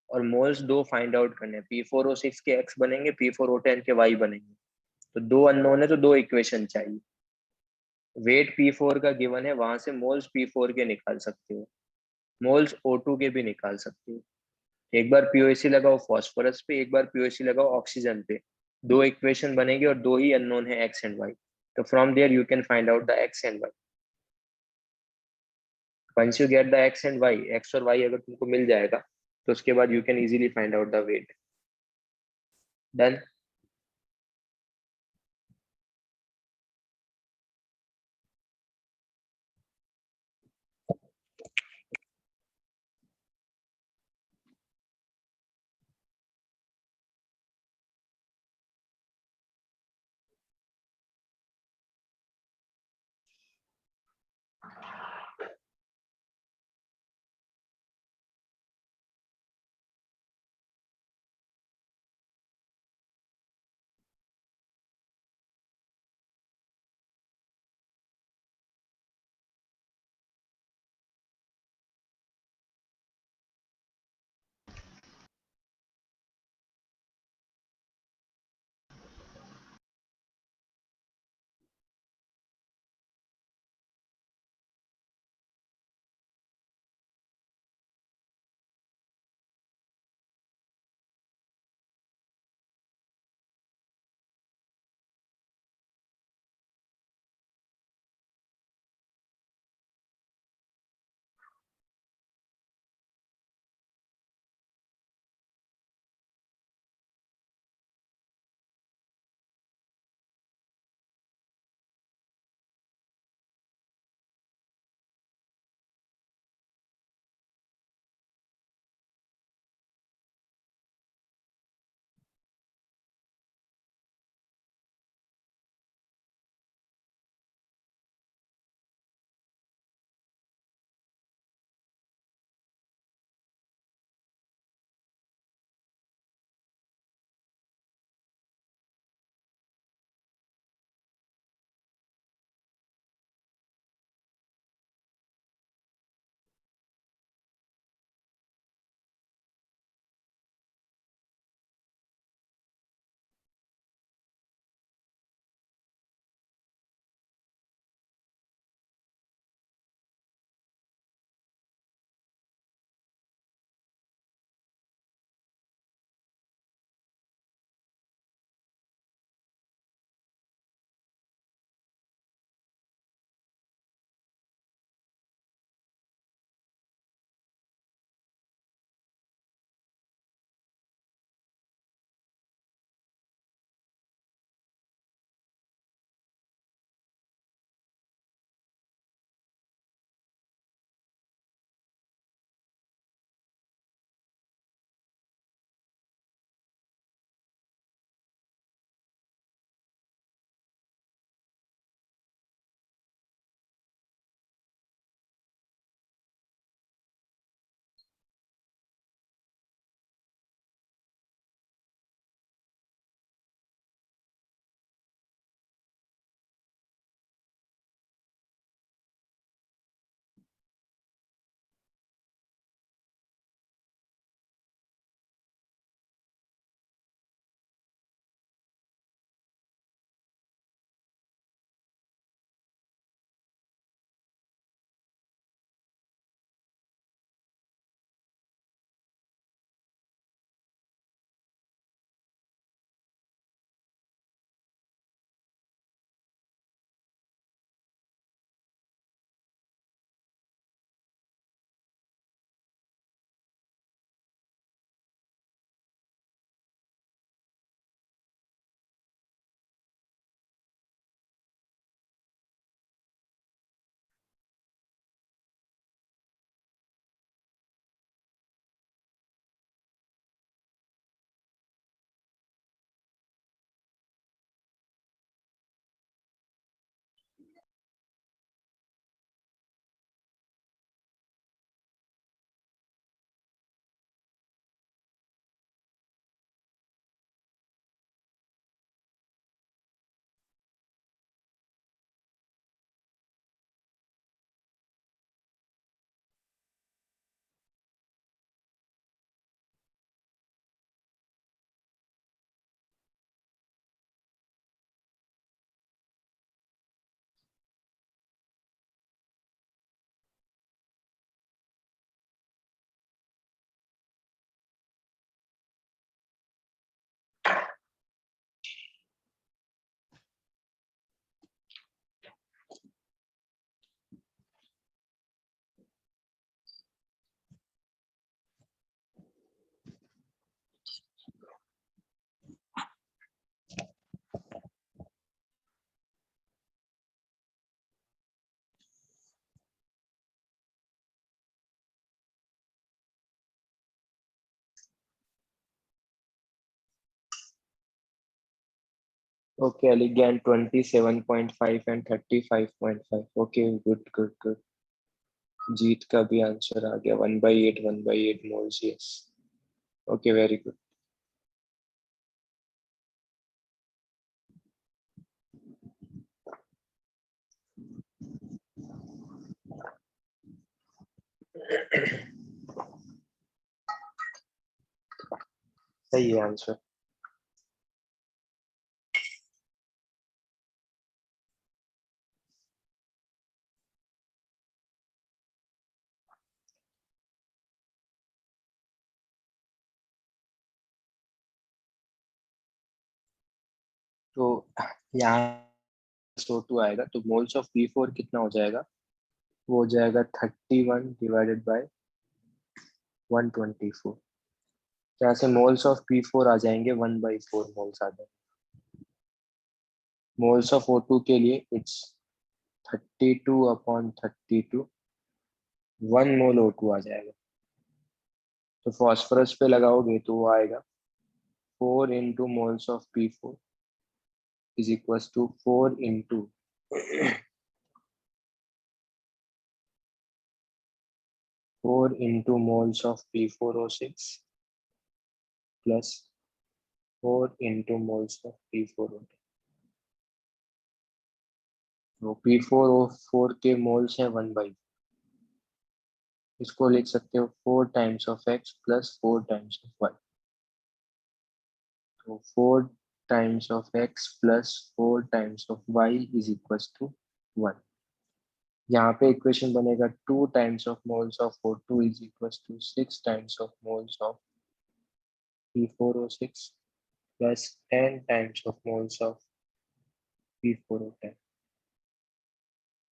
और मोल्स दो फाइंड आउट करने हैं। P4O6 के X बनेंगे, P4O10 के Y बनेंगे। तो दो अननोन है तो दो इक्वेशन चाहिए। वेट P4 का गिवन है, वहां से मोल्स P4 के निकाल सकते हो, मोल्स O2 के भी निकाल सकते हो। एक बार POC लगाओ फॉस्फोरस पे, एक बार POC लगाओ ऑक्सीजन पे, दो इक्वेशन बनेगी और दो ही अननोन है X एंड Y। तो from there you can find out the X and Y। Once you get the X and Y, X और Y अगर तुमको मिल जाएगा तो उसके बाद you can easily find out the weight. Done. Okay, Ali, again 27.5 and 35.5. Okay, good. Jeet का भी answer आ गया, 1/8 moles. Yes. Okay, very good. सही है आंसर. तो यहाँ SO2 आएगा तो मोल्स ऑफ P4 कितना हो जाएगा? वो हो जाएगा 31 डिवाइडेड बाय 124. यहाँ से मोल्स ऑफ P4 आ जाएंगे 1/4 मोल्स आ जाएंगे. मोल्स ऑफ O2 के लिए इट्स 32/32. 1 मोल O2 आ जाएगा. तो फॉस्फोरस पे लगाओगे तो वो आएगा 4 into moles of P4 is equals to 4 into 4 into moles of P4O6 plus 4 into moles of P4O10. तो P4O4 के मोल्स हैं 1/4. इसको लिख सकते हो 4 times of X plus 4 times of Y. तो 4 times of X plus 4 times of Y is equals to 1. यहाँ पे इक्वेशन बनेगा 2 times of moles of O2 is equals to 6 times of moles of P4O6 plus 10 times of moles of P4O10.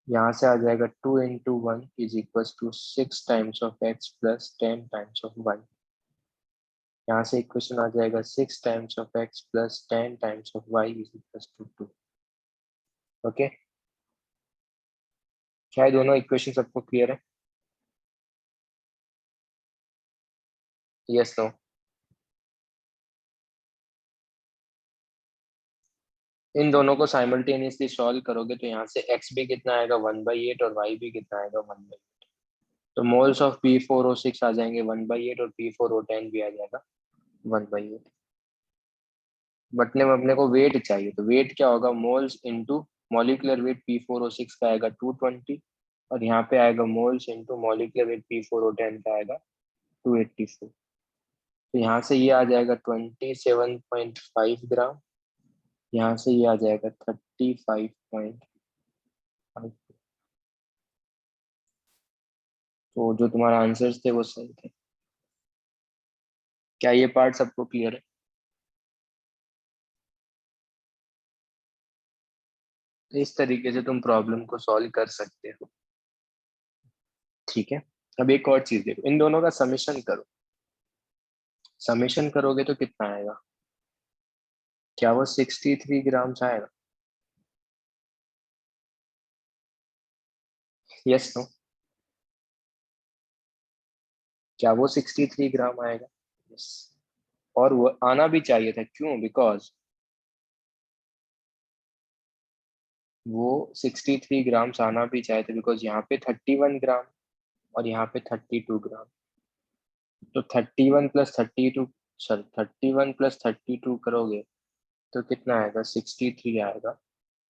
यहाँ से आ जाएगा 2 into 1 is equals to 6 times of X plus 10 times of Y. यहाँ से equation आ जाएगा 6 times of X plus 10 times of Y is equals to 2. Okay, क्या ये दोनों equation सबको क्लियर है? Yes no? इन दोनों को साइमल्टेनियसली सॉल्व करोगे तो यहाँ से x भी कितना आएगा 1/8 और y भी कितना आएगा 1/8. तो मोल्स ऑफ P4O6 आ जाएंगे 1/8 और P4O10 भी आ जाएगा 1/8. बटने में अपने को वेट चाहिए तो वेट क्या होगा? Moles into molecular weight P4O6 का आएगा 220 और यहाँ पे आएगा moles into molecular weight P4O10 का आएगा 284. तो यहाँ से ये आ जाएगा 27.5 ग्राम. यहाँ से ये आ जाएगा 35.5. तो जो तुम्हारा आंसर्स थे वो सही थे. क्या ये पार्ट सबको क्लियर है? इस तरीके से तुम प्रॉब्लम को सॉल्व कर सकते हो. ठीक है, अब एक और चीज देखो, इन दोनों का समेशन करो. समेशन करोगे तो कितना आएगा? क्या वो 63 ग्राम आएगा? Yes no? क्या वो 63 ग्राम आएगा? यस. और वो आना भी चाहिए था. क्यों? बिकॉज वो 63 ग्राम आना भी चाहिए था बिकॉज यहाँ पे 31 ग्राम और यहाँ पे 32 ग्राम. तो 31 प्लस 32, सॉरी 31 प्लस 32 करोगे तो कितना आएगा? 63 आएगा.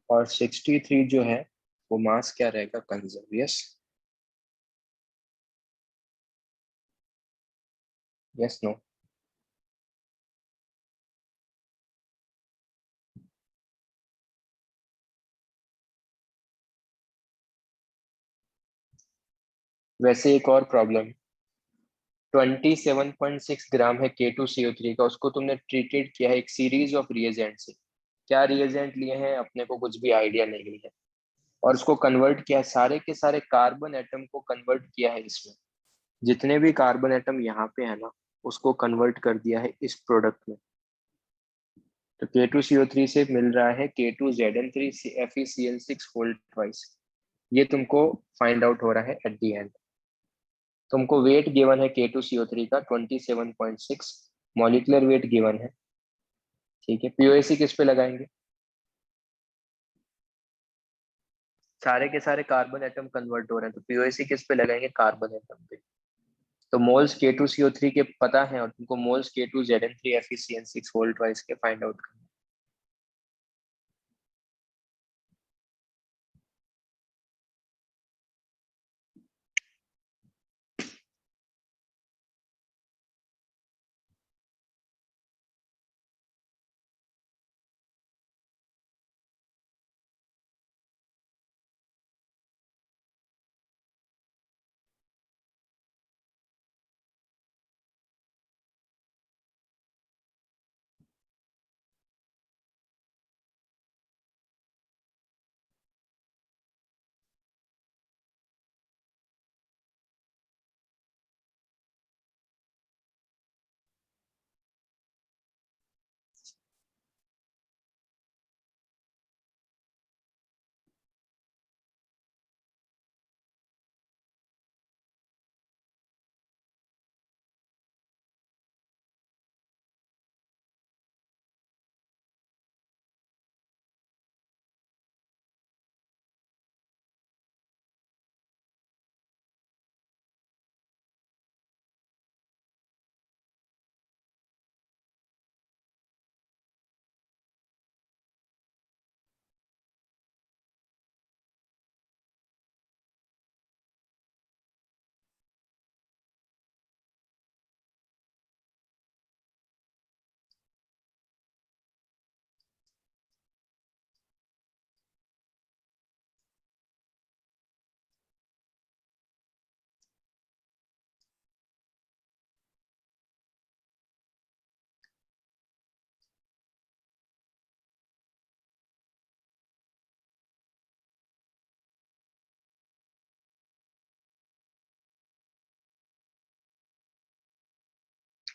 और 63 जो है वो मास क्या रहेगा? कंजर्व. यस? Yes no? वैसे एक और प्रॉब्लम, 27.6 ग्राम है K2CO3 का, उसको तुमने ट्रीटेड किया है एक सीरीज ऑफ रिएजेंट से. क्या रिएजेंट लिए हैं अपने को कुछ भी आइडिया नहीं है. और उसको कन्वर्ट किया, सारे के सारे कार्बन एटम को कन्वर्ट किया है इसमें. जितने भी कार्बन एटम यहाँ पे है ना उसको कन्वर्ट कर दिया है इस प्रोडक्ट में. तो K2CO3 से मिल रहा है K2ZN3 FeCl6 होल ट्वाइस. ये तुमको फाइंड आउट हो रहा है एट द एंड. तुमको वेट गिवन है K2CO3 का 27.6, मॉलिक्यूलर वेट गिवन है. ठीक है, पीओएसी किस पे लगाएंगे? सारे के सारे कार्बन एटम कन्वर्ट हो रहे हैं, तो पीओसी किस पे लगाएंगे? कार्बन एटम पे। तो मोल्स K2CO3 के पता है और तुमको मोल्स K2ZN3FeCN6 होल ट्वाइस के फाइंड आउट करना।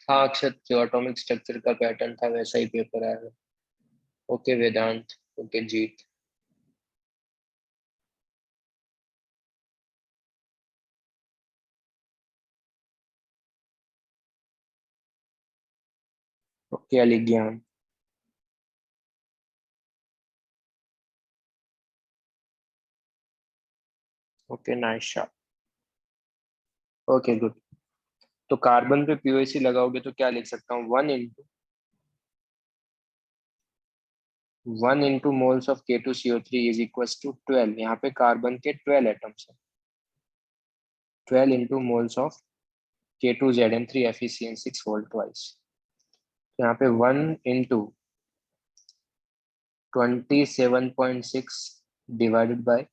हाँ अक्षत, जो एटॉमिक स्ट्रक्चर का पैटर्न था वैसा ही पेपर आया है। Okay Vedant, okay Jeet. Okay Aligyan. Okay Naisha. Okay good. तो कार्बन पे पीओसी लगाओगे तो क्या लिख सकता हूँ? 1 into moles of K2CO3 is equal to 12। यहाँ पे कार्बन के 12 एटम्स है। 12 into moles of K2ZN3FeCN6 whole twice. यहाँ पे 1 into 27.6 divided by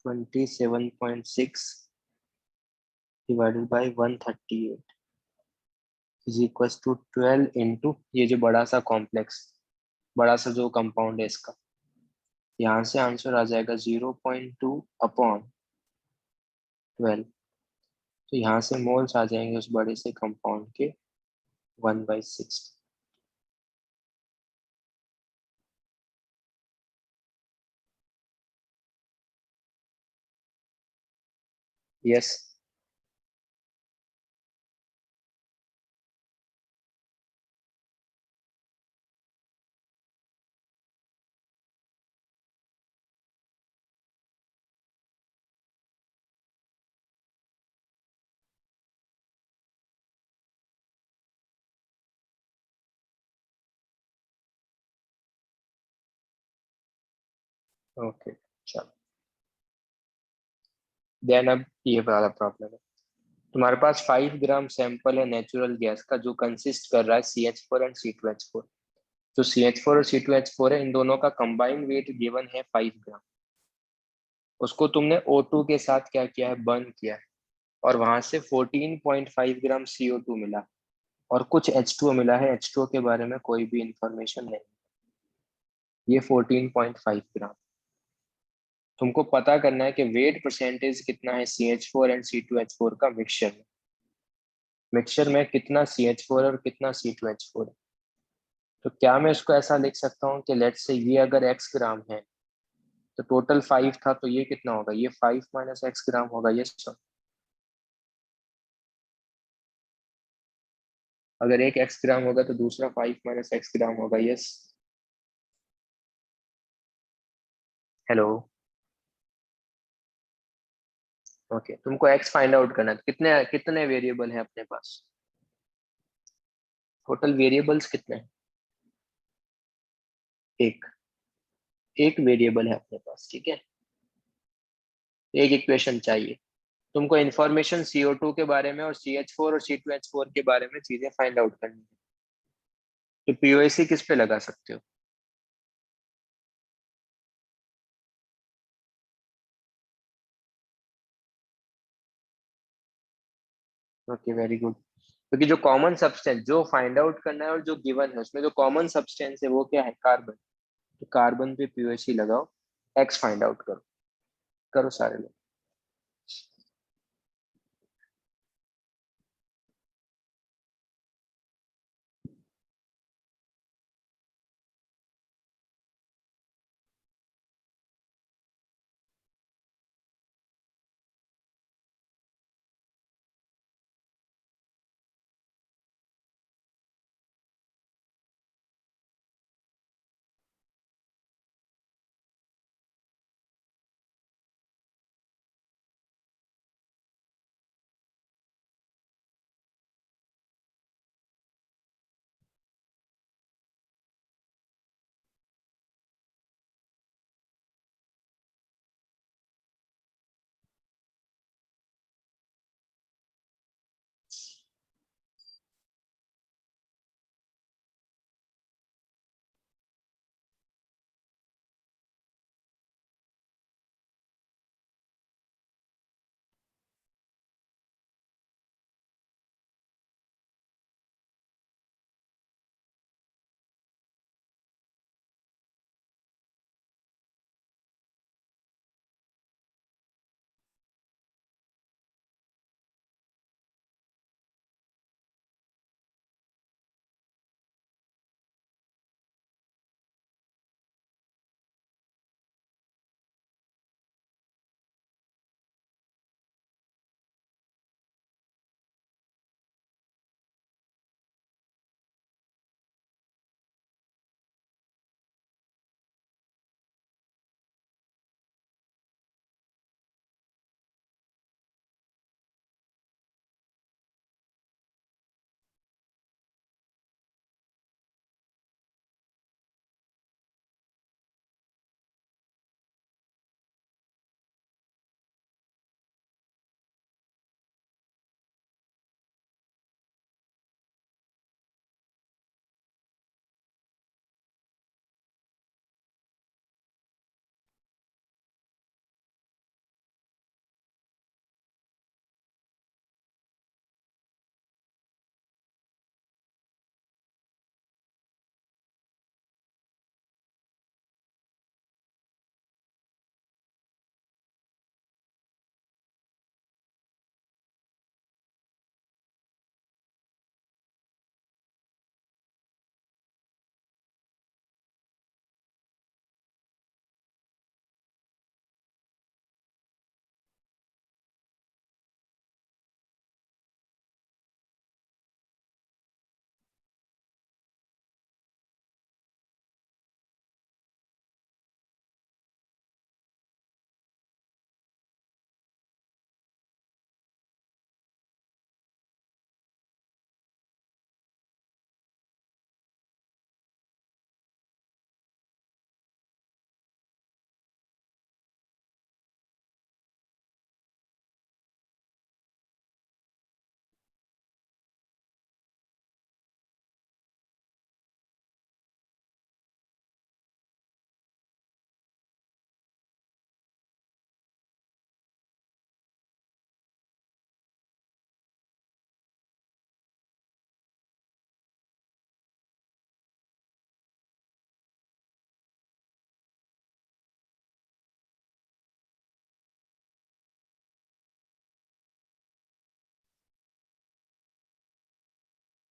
27.6 divided by 138 is equal to 12 into ये जो बड़ा सा कॉम्प्लेक्स, बड़ा सा जो कंपाउंड है इसका, यहाँ से आंसर आ जाएगा 0.2 अपॉन 12। तो यहाँ से मोल्स आ जाएंगे उस बड़े से कंपाउंड के 1/6। यस। ओके चलो, देन अब ये वाला प्रॉब्लम है। तुम्हारे पास 5 ग्राम सैंपल है नेचुरल गैस का जो कंसिस्ट कर रहा है CH4 एंड C2H4। जो CH4 और C2H4 है, इन दोनों का कंबाइंड वेट गिवन है 5 ग्राम। उसको तुमने O2 के साथ क्या किया है? बर्न किया है, और वहां से 14.5 ग्राम CO2 मिला और कुछ H2O मिला है। H2O के बारे में कोई भी इंफॉर्मेशन नहीं। ये 14.5 ग्राम। तुमको पता करना है कि वेट परसेंटेज कितना है CH4 एंड C2H4 का मिक्सचर में। मिक्सचर में कितना CH4 और कितना C2H4 है। तो क्या मैं इसको ऐसा लिख सकता हूँ कि लेट्स से ये अगर x ग्राम है तो टोटल 5 था, तो ये कितना होगा? ये 5 माइनस x ग्राम होगा। ये सर, अगर एक x ग्राम होगा तो दूसरा 5 माइनस x ग्राम होगा। यस। हेलो। ओके, तुमको x फाइंड आउट करना है। तो कितने कितने वेरिएबल है अपने पास? टोटल वेरिएबल्स कितने हैं? एक एक वेरिएबल है अपने पास, ठीक है। एक इक्वेशन चाहिए तुमको। इन्फॉर्मेशन CO2 के बारे में और CH4 और C2H4 के बारे में चीजें फाइंड आउट करनी है। तो POC किस पे लगा सकते हो? Okay, very good. क्योंकि जो कॉमन सब्सटेंस जो फाइंड आउट करना है और जो गिवन है उसमें जो कॉमन सब्सटेंस है वो क्या है? कार्बन। तो कार्बन पे POC लगाओ, एक्स फाइंड आउट करो। करो सारे लोग।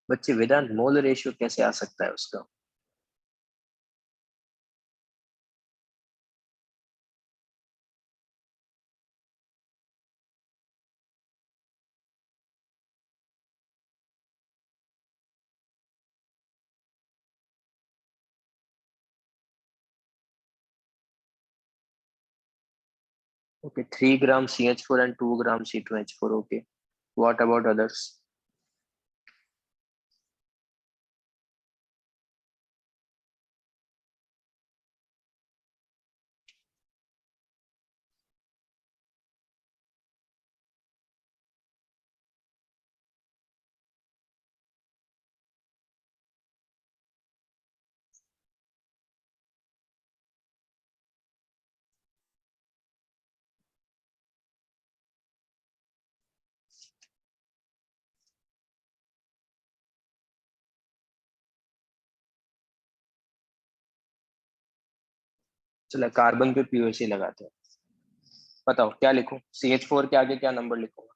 बच्चे, वेदांत मोल रेशियो कैसे आ सकता है उसका? Okay, 3 gram CH4 and 2 gram C2H4. Okay, what about others? चलो कार्बन पे POC लगाते हैं। बताओ क्या लिखूं? CH4 के आगे क्या नंबर लिखूंगा?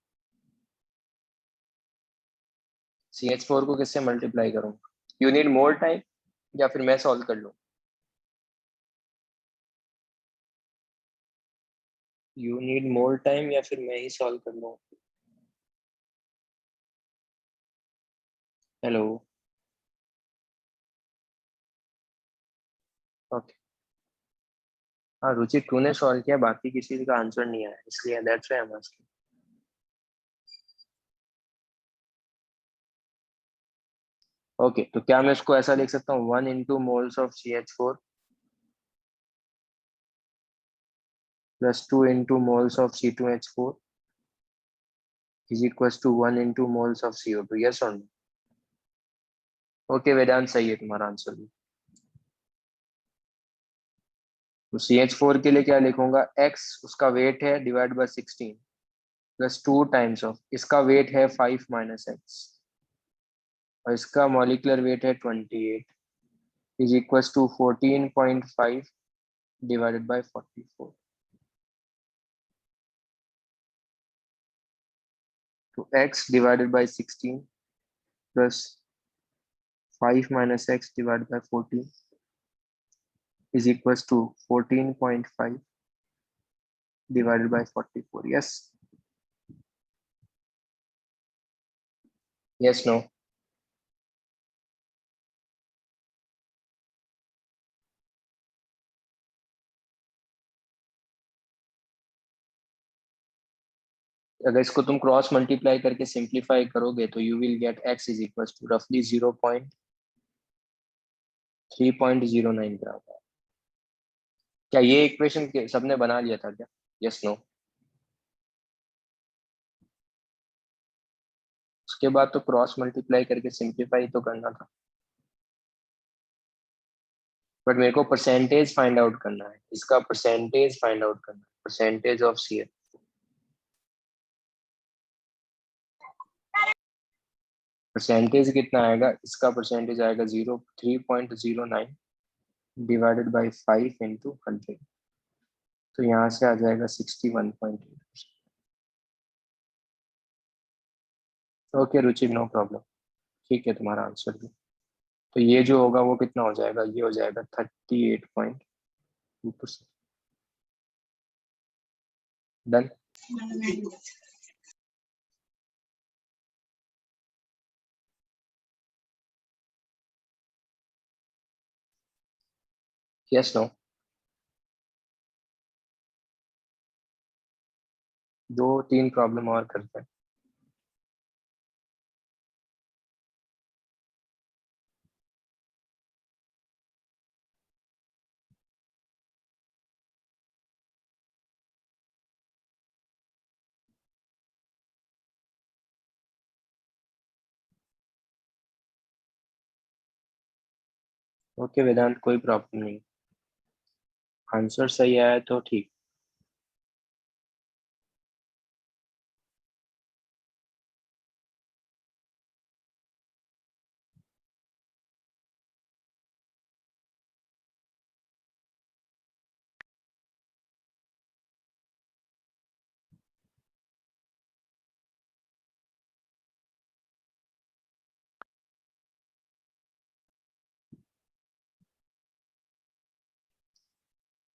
CH4 को किससे मल्टीप्लाई करूंगा? यू नीड मोर टाइम या फिर मैं सॉल्व कर लूं? यू नीड मोर टाइम या फिर मैं ही सॉल्व कर लूं? Hello, okay. हाँ रुचि, तूने सॉल्व किया, बाकी किसी का आंसर नहीं आया, इसलिए that's why I am asking. Okay, तो क्या मैं इसको ऐसा लिख सकता हूँ 1 into moles of CH4 plus 2 into moles of C2H4 is equals to 1 into moles of CO2? Yes or no? Okay Vedant, सही है तुम्हारा आंसर भी। तो CH4 के लिए क्या लिखूंगा? X उसका वेट है divide by 16 plus 2 times of, इसका वेट है 5 माइनस एक्स और इसका मॉलिक्यूलर वेट है 28 is equals to 14.5 divided by 44. So x divided by 16 plus 5 minus x divided by 14 is equals to 14.5 divided by 44. Yes? Yes, no? अगर इसको तुम cross multiply करके simplify करोगे तो you will get x is equals to रफली 0.309 ग्राम। क्या ये equation सबने बना लिया था क्या? Yes no? उसके बाद तो क्रॉस मल्टीप्लाई करके सिंप्लीफाई तो करना था, बट मेरे को परसेंटेज फाइंड आउट करना है, इसका परसेंटेज फाइंड आउट करना है, परसेंटेज ऑफ CH। परसेंटेज कितना आएगा? इसका परसेंटेज आएगा 3.09 डिवाइडेड बाई 5 इंटू 100, तो यहाँ से आ जाएगा 61.8। ओके रुचि, नो प्रॉब्लम, ठीक है तुम्हारा आंसर भी। तो ये जो होगा वो कितना हो जाएगा? ये हो जाएगा 38.2%। डन? Yes no? 2-3 प्रॉब्लम और करते हैं। ओके वेदांत, कोई प्रॉब्लम नहीं, आंसर सही आया तो ठीक।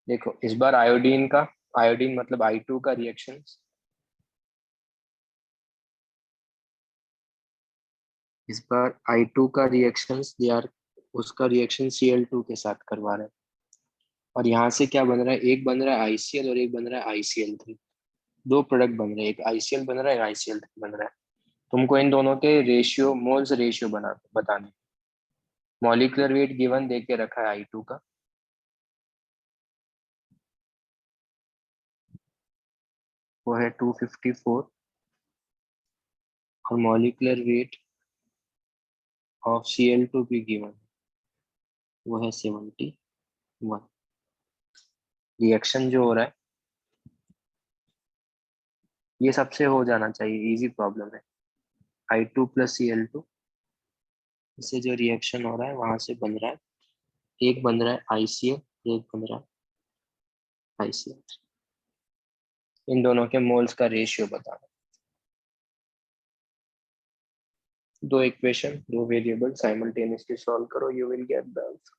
देखो इस बार आयोडीन का, आयोडीन मतलब I2 का रिएक्शन, इस बार I2 का रिएक्शंस दे आर, उसका रिएक्शन Cl2 के साथ करवा रहे हैं और यहाँ से क्या बन रहा है? एक बन रहा है ICl और एक बन रहा है ICl3। दो प्रोडक्ट बन रहे हैं, एक ICl बन रहा है, एक ICl बन रहा है। तुमको इन दोनों के रेशियो, मोल्स रेशियो बताने। मॉलिक्यूलर वेट गिवन दे के रखा है I2 का, वो है 254, और मॉलिक्यूलर वेट ऑफ Cl2 भी गिवन, वो है 71। रिएक्शन जो हो रहा है ये सबसे हो जाना चाहिए, इजी प्रॉब्लम है। I2 प्लस Cl2, इससे जो रिएक्शन हो रहा है वहां से बन रहा है, एक बन रहा है ICl, एक बन रहा है ICl। इन दोनों के मोल्स का रेशियो बताना। दो इक्वेशन, दो वेरिएबल साइमल्टेनियसली सॉल्व करो, you will get the answer.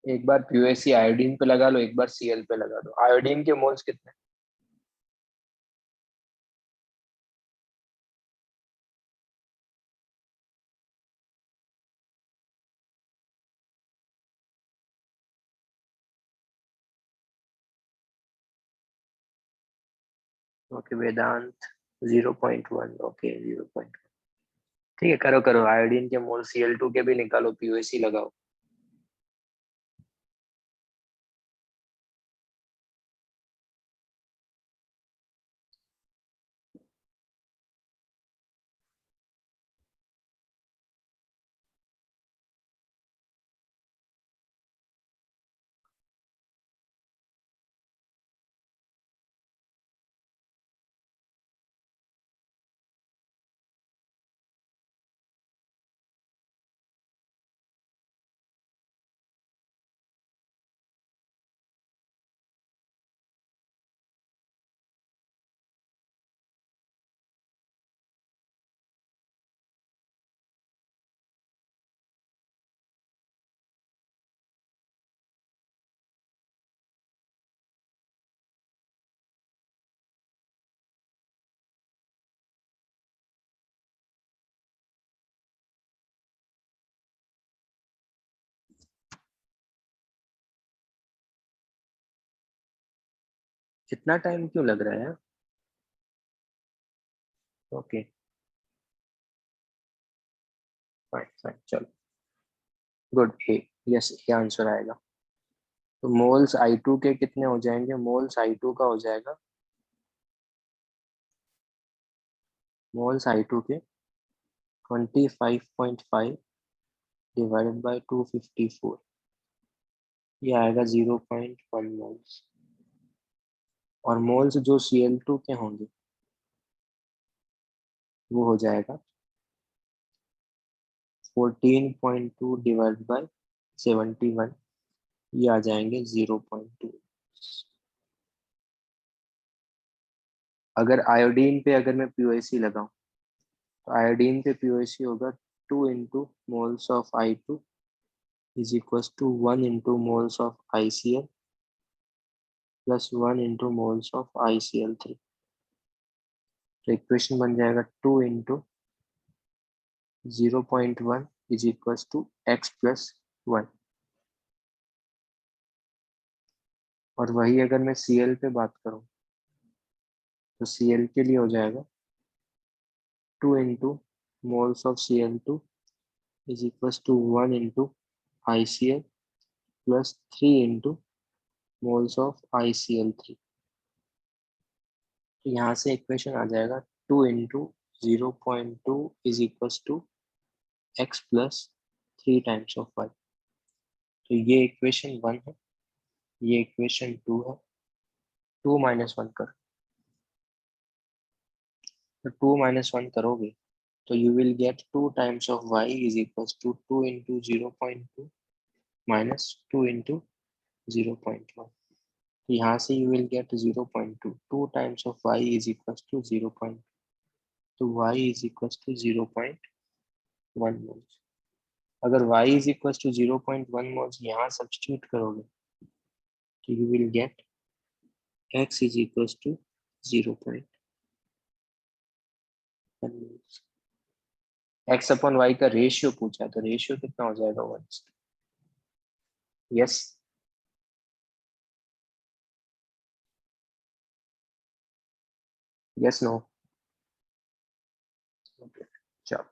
एक बार POC आयोडीन पे लगा लो, एक बार Cl पे लगा दो। आयोडीन के मोल्स कितने? ओके वेदांत 0.1, ओके 0.1। ठीक है, करो करो, आयोडीन के मोल Cl2 के भी निकालो, POC लगाओ। कितना टाइम क्यों लग रहा है? ओके फाइन फाइन, चलो गुड। ए, यस, ये आंसर आएगा। तो मोल्स I2 के कितने हो जाएंगे? मोल्स I2 का हो जाएगा, मोल्स I2 के 25.5 डिवाइडेड बाय 254, ये आएगा 0.1 मोल्स। और मोल्स जो Cl2 के होंगे वो हो जाएगा 14.2 डिवाइड बाय 71, ये आ जाएंगे 0.2। अगर आयोडीन पे अगर मैं POC लगाऊं तो आयोडीन पे पीओसी होगा 2 into moles of I2 is equals to 1 into moles of ICl plus 1 into moles of ICl3। तो इक्वेशन बन जाएगा 2 into 0.1 is equals to x plus 1। और वही अगर मैं Cl पे बात करूं तो Cl के लिए हो जाएगा 2 into moles of Cl2 is equals to 1 into ICl plus 3 into moles of ICl3। तो यहाँ से इक्वेशन आ जाएगा 2 into 0.2 is equals to x plus 3 times of y। तो ये इक्वेशन 1 है, ये इक्वेशन 2 है। 2 minus 1 कर, तो 2 minus 1 करोगे तो you will get 2 times of y is equals to 2 into 0.2 minus 2 into 0.1। यहाँ से you will get 0.2, 2 times of y is equals to 0.2, तो y is equals to 0.1 moles। अगर y is equals to 0.1 moles यहाँ substitute करोगे तो you will get x is equals to 0.1 moles। x upon y का ratio पूछा है तो ratio कितना हो जाएगा 1। Yes yes no. ओके चलो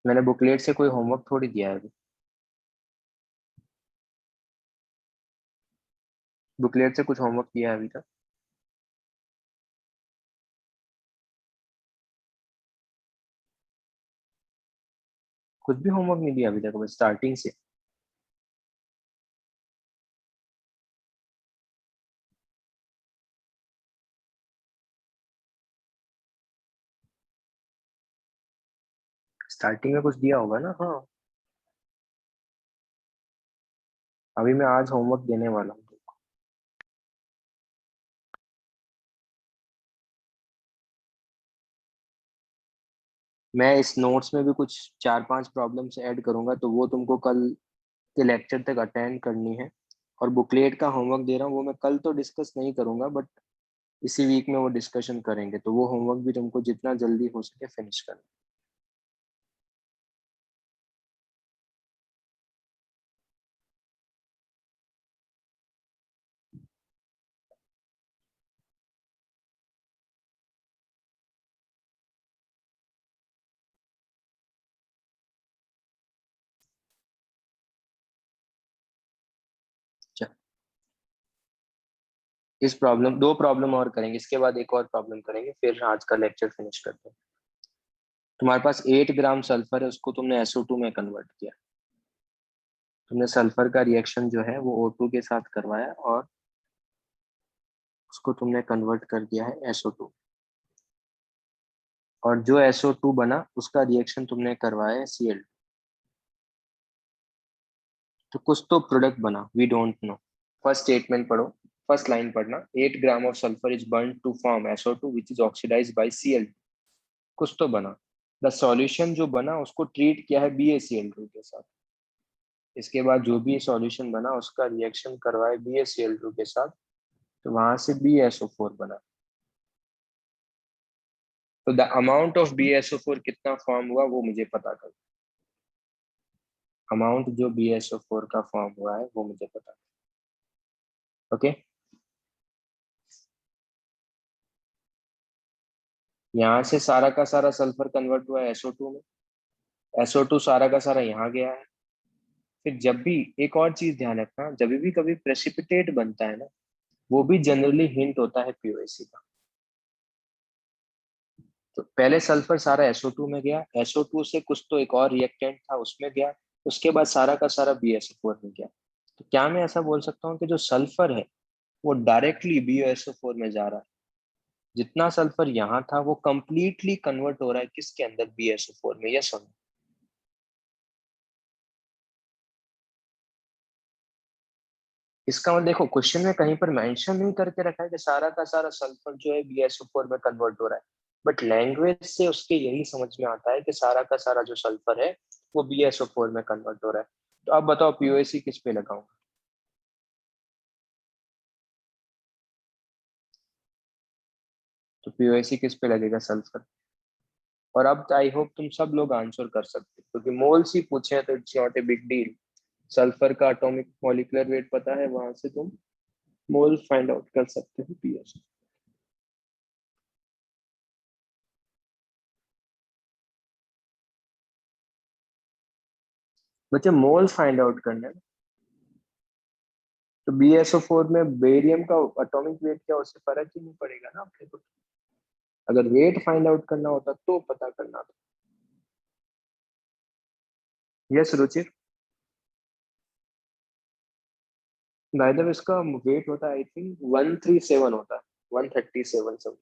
मैंने बुकलेट से कोई होमवर्क थोड़ी दिया है अभी। बुकलेट से कुछ होमवर्क किया है अभी तक? कुछ भी होमवर्क नहीं दिया अभी तक, बस स्टार्टिंग से। स्टार्टिंग में कुछ दिया होगा ना? हाँ अभी मैं आज होमवर्क देने वाला हूँ। मैं इस नोट्स में भी कुछ 4-5 प्रॉब्लम्स ऐड करूंगा तो वो तुमको कल के लेक्चर तक अटेंड करनी है। और बुकलेट का होमवर्क दे रहा हूँ वो मैं कल तो डिस्कस नहीं करूंगा बट इसी वीक में वो डिस्कशन करेंगे, तो वो होमवर्क भी तुमको जितना जल्दी हो सके फिनिश करना। इस प्रॉब्लम 2 प्रॉब्लम और करेंगे, इसके बाद एक और प्रॉब्लम करेंगे, फिर आज का लेक्चर फिनिश करते हैं। तुम्हारे पास 8 ग्राम सल्फर है, उसको तुमने SO2 में कन्वर्ट किया। तुमने सल्फर का रिएक्शन जो है वो O2 के साथ करवाया और उसको तुमने कन्वर्ट कर दिया है SO2। और जो SO2 बना उसका रिएक्शन तुमने करवाया है Cl2। तो कुछ तो प्रोडक्ट बना, we don't know. First statement पढ़ो, फर्स्ट लाइन पढ़ना। 8 gram of sulphur is burn to form SO2 which is oxidised by Cl2। कुछ तो बना। द सॉल्यूशन जो बना उसको ट्रीट किया है BaCl2 के साथ। इसके बाद जो भी सॉल्यूशन बना उसका रिएक्शन करवाए BaCl2 के साथ, तो वहां से BaSO4 बना। तो द अमाउंट ऑफ BaSO4 कितना फॉर्म हुआ वो मुझे पता कर। अमाउंट जो BaSO4 का फॉर्म हुआ है वो मुझे पता। ओके यहाँ से सारा का सारा सल्फर कन्वर्ट हुआ है SO2 में। SO2 सारा का सारा यहाँ गया है। फिर जब भी एक और चीज ध्यान रखना, जब भी कभी प्रेसिपिटेट बनता है ना वो भी जनरली हिंट होता है POAC का। तो पहले सल्फर सारा SO2 में गया, SO2 से कुछ तो एक और रिएक्टेंट था उसमें गया, उसके बाद सारा का सारा BaSO4 में गया। तो क्या मैं ऐसा बोल सकता हूँ कि जो सल्फर है वो डायरेक्टली BaSO4 में जा रहा है? जितना सल्फर यहाँ था वो कंप्लीटली कन्वर्ट हो रहा है किसके अंदर? BaSO4 में। यस और नो? इसका मतलब देखो क्वेश्चन में कहीं पर मेंशन नहीं करके रखा है कि सारा का सारा सल्फर जो है BSO4 में कन्वर्ट हो रहा है, बट लैंग्वेज से उसके यही समझ में आता है कि सारा का सारा जो सल्फर है वो BSO4 में कन्वर्ट हो रहा है। तो अब बताओ POAC किस पे लगाऊं? तो POAC किस पे लगेगा? सल्फर। और अब आई होप तुम सब लोग आंसर कर सकते हो, क्योंकि मोल्स ही पूछे हैं तो it's not a big deal. Sulphur का एटॉमिक मॉलिक्यूलर वेट पता है, वहां से तुम मोल फाइंड आउट कर सकते हो POC। बच्चे मोल फाइंड आउट करना है, तो BSO4 में बेरियम का एटॉमिक वेट क्या, उससे फर्क ही नहीं पड़ेगा ना अपने को। अगर वेट फाइंड आउट करना होता तो पता करना था। Yes Ruchir, by the way इसका वेट होता है आई थिंक 137 होता है, 137 सब।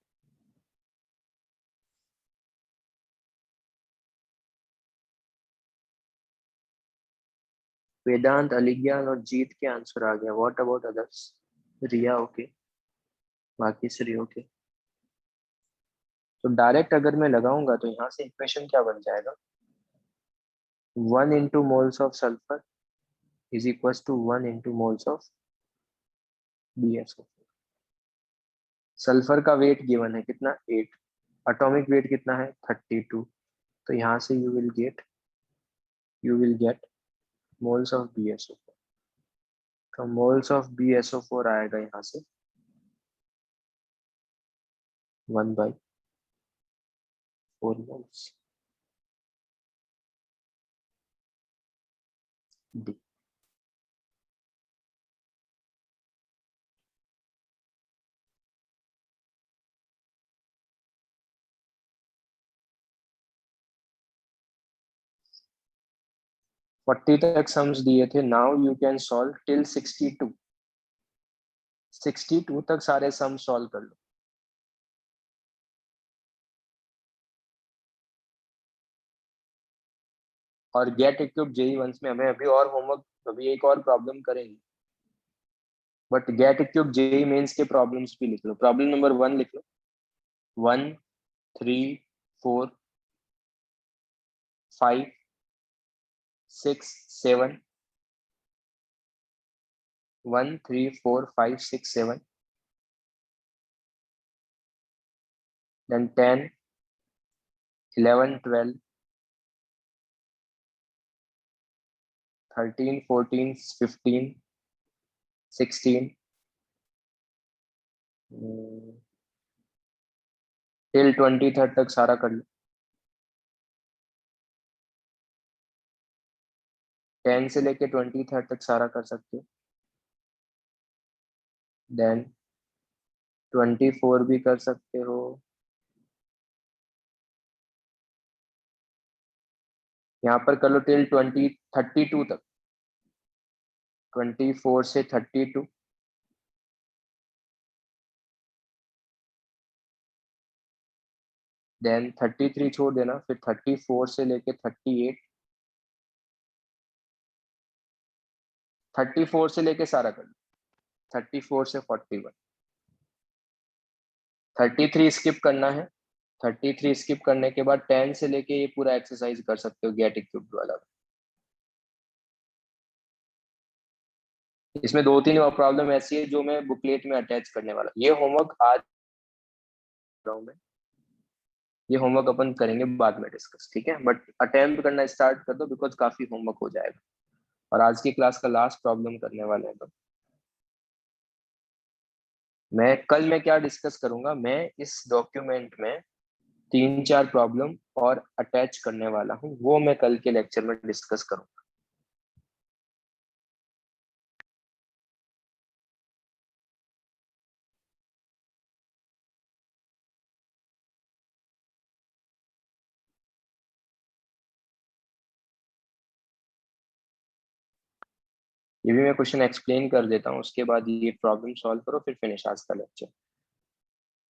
वेदांत, अलिज्ञान और जीत के आंसर आ गया। What about others? Riya okay, बाकी श्री ओके। तो डायरेक्ट अगर मैं लगाऊंगा तो यहाँ से इक्वेशन क्या बन जाएगा? 1 into moles of sulfur is equals to 1 into moles of BSO। Sulphur का वेट गिवन है कितना? 8। एटॉमिक वेट कितना है? 32। तो यहाँ से you will gate moles of BSO4। तो मोल्स ऑफ BSO4 आएगा यहाँ से 1/4 मोल्स डी। फोर्टी तक सम्स दिए थे, now you can solve till 62। 62 तक सारे सम सॉल्व कर लो। और गेट इक्विप JEE वंस में हमें अभी और होमवर्क, अभी एक और प्रॉब्लम करेंगे, but get equip JEE mains के प्रॉब्लम्स भी लिख लो। प्रॉब्लम नंबर 1 लिख लो। 1 3 4 5 6 7 1 3 4 5 6 7, then 10 11 12 13 14 15 16 टिल 23 तक सारा कर लो। 10 से लेके 23 तक सारा कर सकते हो। देन 24 भी कर सकते हो। यहाँ पर कर लो टिल 32 तक, 24 से 32। देन 33 छोड़ देना, फिर 34 से लेके 38, 34 से लेके सारा कर लो, 34 से 41। 33 स्किप करना है, 33 स्किप करने के बाद 10 से लेके ये पूरा एक्सरसाइज कर सकते हो गेट इक्विप्ड वाला। इसमें 2-3 और प्रॉब्लम ऐसी है जो मैं बुकलेट में अटैच करने वाला। ये होमवर्क आज मैं ये होमवर्क अपन करेंगे बाद में डिस्कस, ठीक है? बट अटेम्प्ट करना स्टार्ट कर दो, बिकॉज काफी होमवर्क हो जाएगा और आज की क्लास का लास्ट प्रॉब्लम करने वाले हैं। तो मैं क्या डिस्कस करूंगा, मैं इस डॉक्यूमेंट में 3-4 प्रॉब्लम और अटैच करने वाला हूँ, वो मैं कल के लेक्चर में डिस्कस करूंगा। ये भी मैं क्वेश्चन एक्सप्लेन कर देता हूँ, उसके बाद ये प्रॉब्लम सॉल्व करो, फिर फिनिश आज का लेक्चर।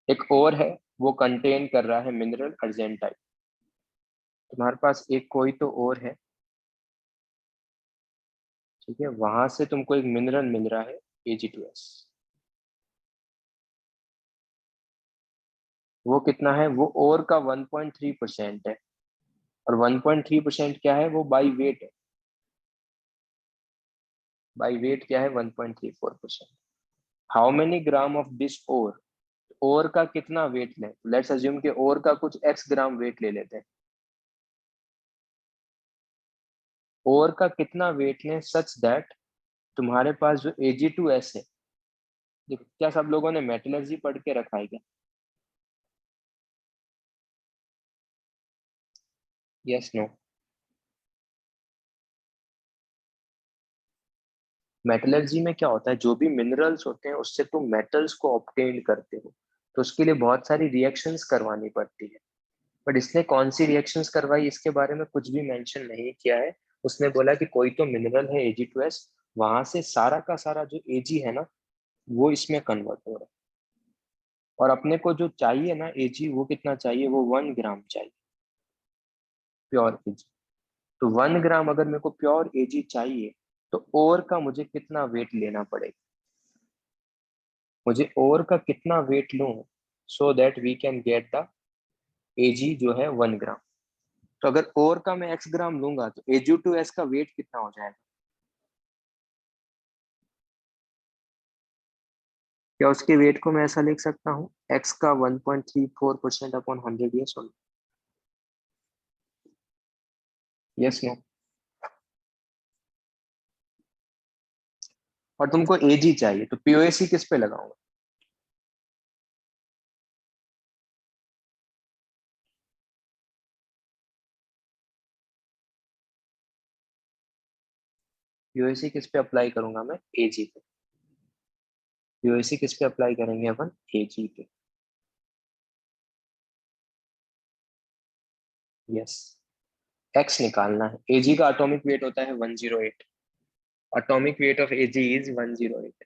एक और है, वो कंटेन कर रहा है मिनरल अर्जेंटाइट। तुम्हारे पास एक कोई तो और है, ठीक है? वहां से तुमको एक मिनरल मिल रहा है Ag2S। वो कितना है? वो और का 1.3% है, और 1.3% क्या है? वो बाई वेट है। बाई वेट क्या है? 1.34%। How many gram of this ore का कितना वेट लें? लेट्स अज्यूम कि ओर का कुछ x ग्राम वेट ले लेते हैं। ओर का कितना वेट लें सच दैट तुम्हारे पास जो Ag2S है, देखो क्या सब लोगों ने मेटलर्जी पढ़ के रखा है क्या? Yes no? मेटलर्जी में क्या होता है? जो भी मिनरल्स होते हैं उससे तुम मेटल्स को ऑब्टेन करते हो, तो उसके लिए बहुत सारी रिएक्शंस करवानी पड़ती है। बट इसने कौन सी रिएक्शंस करवाई इसके बारे में कुछ भी मेंशन नहीं किया है। उसने बोला कि कोई तो मिनरल है Ag2S, वहां से सारा का सारा जो Ag है ना, वो इसमें कन्वर्ट हो रहा है। और अपने को जो चाहिए ना Ag, वो कितना चाहिए? वो 1 ग्राम चाहिए, प्योर Ag। तो 1 ग्राम अगर मेरे को प्योर Ag चाहिए, तो और का मुझे कितना वेट लेना पड़ेगा? मुझे और का कितना वेट लूं so that we can get the Ag जो है 1 ग्राम। तो अगर और का मैं x ग्राम लूंगा तो Ag2S का वेट कितना हो जाएगा? क्या उसके वेट को मैं ऐसा लिख सकता हूँ? x का 1.34% अपॉन 100। यस और यस नो? और तुमको Ag चाहिए, तो POAC किस पे लगाऊंगा? POAC किस पे अप्लाई करूंगा मैं? Ag पे। POAC किस पे अप्लाई करेंगे अपन? Ag पे। यस, x निकालना है। Ag का एटॉमिक वेट होता है 108। Atomic weight of Ag is 108।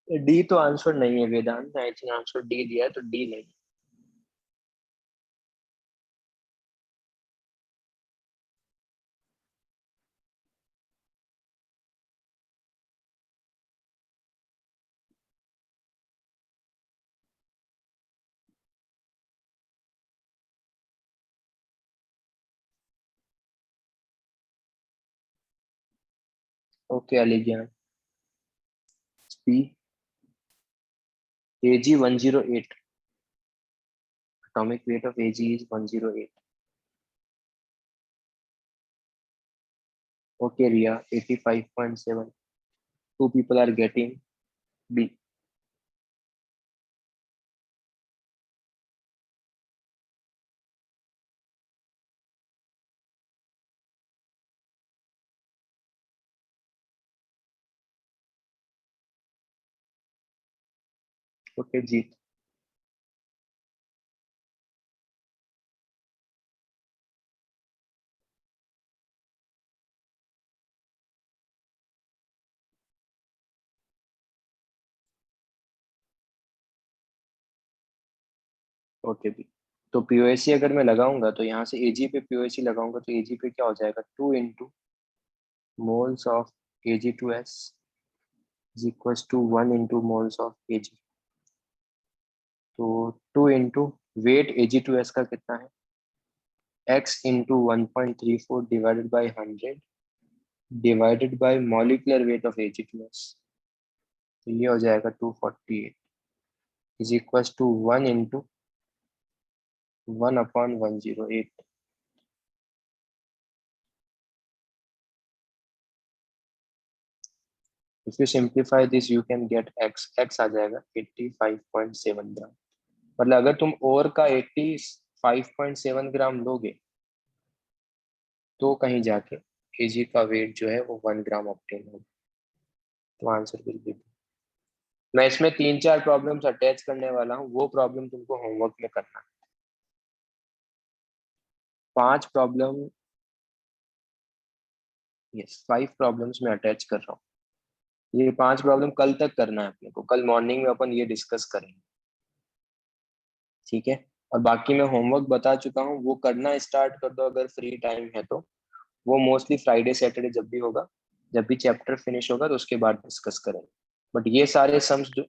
D तो आंसर नहीं है वेदांत, आई थिंक आंसर डी दिया है, तो डी नहीं। Okay Alijan, P Ag 108। atomic weight of Ag is 108। okay Ria, 85.7। two people are getting B। okay Jeet. Okay B. तो POAC अगर मैं लगाऊंगा तो यहाँ से Ag पे POAC लगाऊंगा तो Ag पे क्या हो जाएगा? 2 into moles of Ag2S is equals to 1 into moles of Ag। तो 2 into वेट Ag2S का कितना है? x into 1.34 divided by 100 divided by molecular weight of Ag2S। तो ये हो जाएगा 248 is equals to 1 into 1 upon 108। If you simplify this you can get x, x आ जाएगा 85.7 ग्राम। मतलब अगर तुम और का 85.7 ग्राम लोगे तो कहीं जाके kg का वेट जो है वो 1 ग्राम ऑब्टेन होगा। तो आंसर विल बी। मैं इसमें 3-4 प्रॉब्लम्स अटैच करने वाला हूँ, वो प्रॉब्लम तुमको होमवर्क में करना है। 5 प्रॉब्लम, यस 5 प्रॉब्लम्स में अटैच कर रहा हूँ। ये 5 प्रॉब्लम कल तक करना है अपने को, कल मॉर्निंग में अपन ये डिस्कस करेंगे, ठीक है। और बाकी मैं होमवर्क बता चुका हूँ, वो करना स्टार्ट कर दो अगर फ्री टाइम है तो। वो मोस्टली फ्राइडे सैटरडे जब भी होगा, जब भी चैप्टर फिनिश होगा तो उसके बाद डिस्कस करेंगे। बट ये सारे सम्स जो,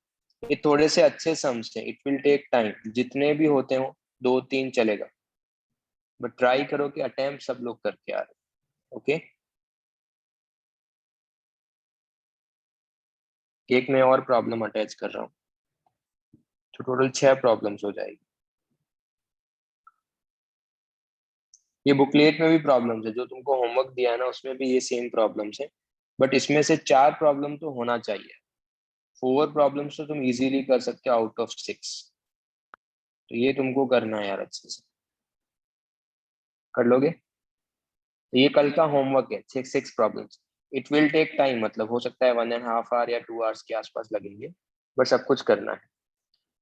ये थोड़े से अच्छे सम्स हैं, इट विल टेक टाइम, जितने भी होते हो 2-3 चलेगा, बट ट्राई करो कि अटेम्प्ट सब लोग करके आ रहे। ओके, एक में और प्रॉब्लम अटैच कर रहा हूँ, तो टोटल 6 प्रॉब्लम्स हो जाएगी। ये बुकलेट में भी प्रॉब्लम्स है, जो तुमको होमवर्क दिया है ना उसमें भी ये सेम प्रॉब्लम्स है, बट इसमें से 4 प्रॉब्लम तो होना चाहिए। 4 प्रॉब्लम्स तो तुम इजीली कर सकते हो आउट ऑफ 6, तो ये तुमको करना है यार, अच्छे से कर लोगे। तो ये कल का होमवर्क है, 6 problems. It will take time, मतलब हो सकता है 1.5 आवर या 2 आवर्स के आसपास लगेंगे, बट सब कुछ करना है।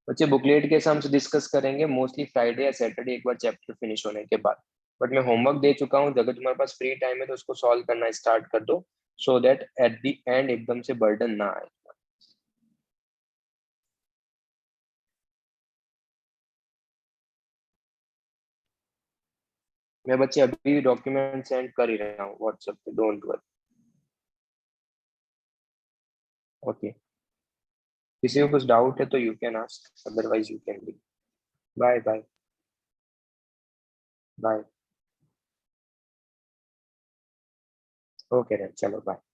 बच्चे बुकलेट के सम्स डिस्कस करेंगे मोस्टली फ्राइडे या सैटरडे, एक बार चैप्टर फिनिश होने के बाद। बट मैं होमवर्क दे चुका हूँ, अगर तुम्हारे पास फ्री टाइम है तो उसको सॉल्व करना स्टार्ट कर दो, so that at the end एकदम से बर्डन ना आए। मैं बच्चे अभी डॉक्यूमेंट सेंड कर ही रहा हूँ व्हाट्सएप पे, डोंट वरी। ओके, किसी को कुछ डाउट है तो you can ask, otherwise you can leave. Bye bye bye. Okay चलो बाय।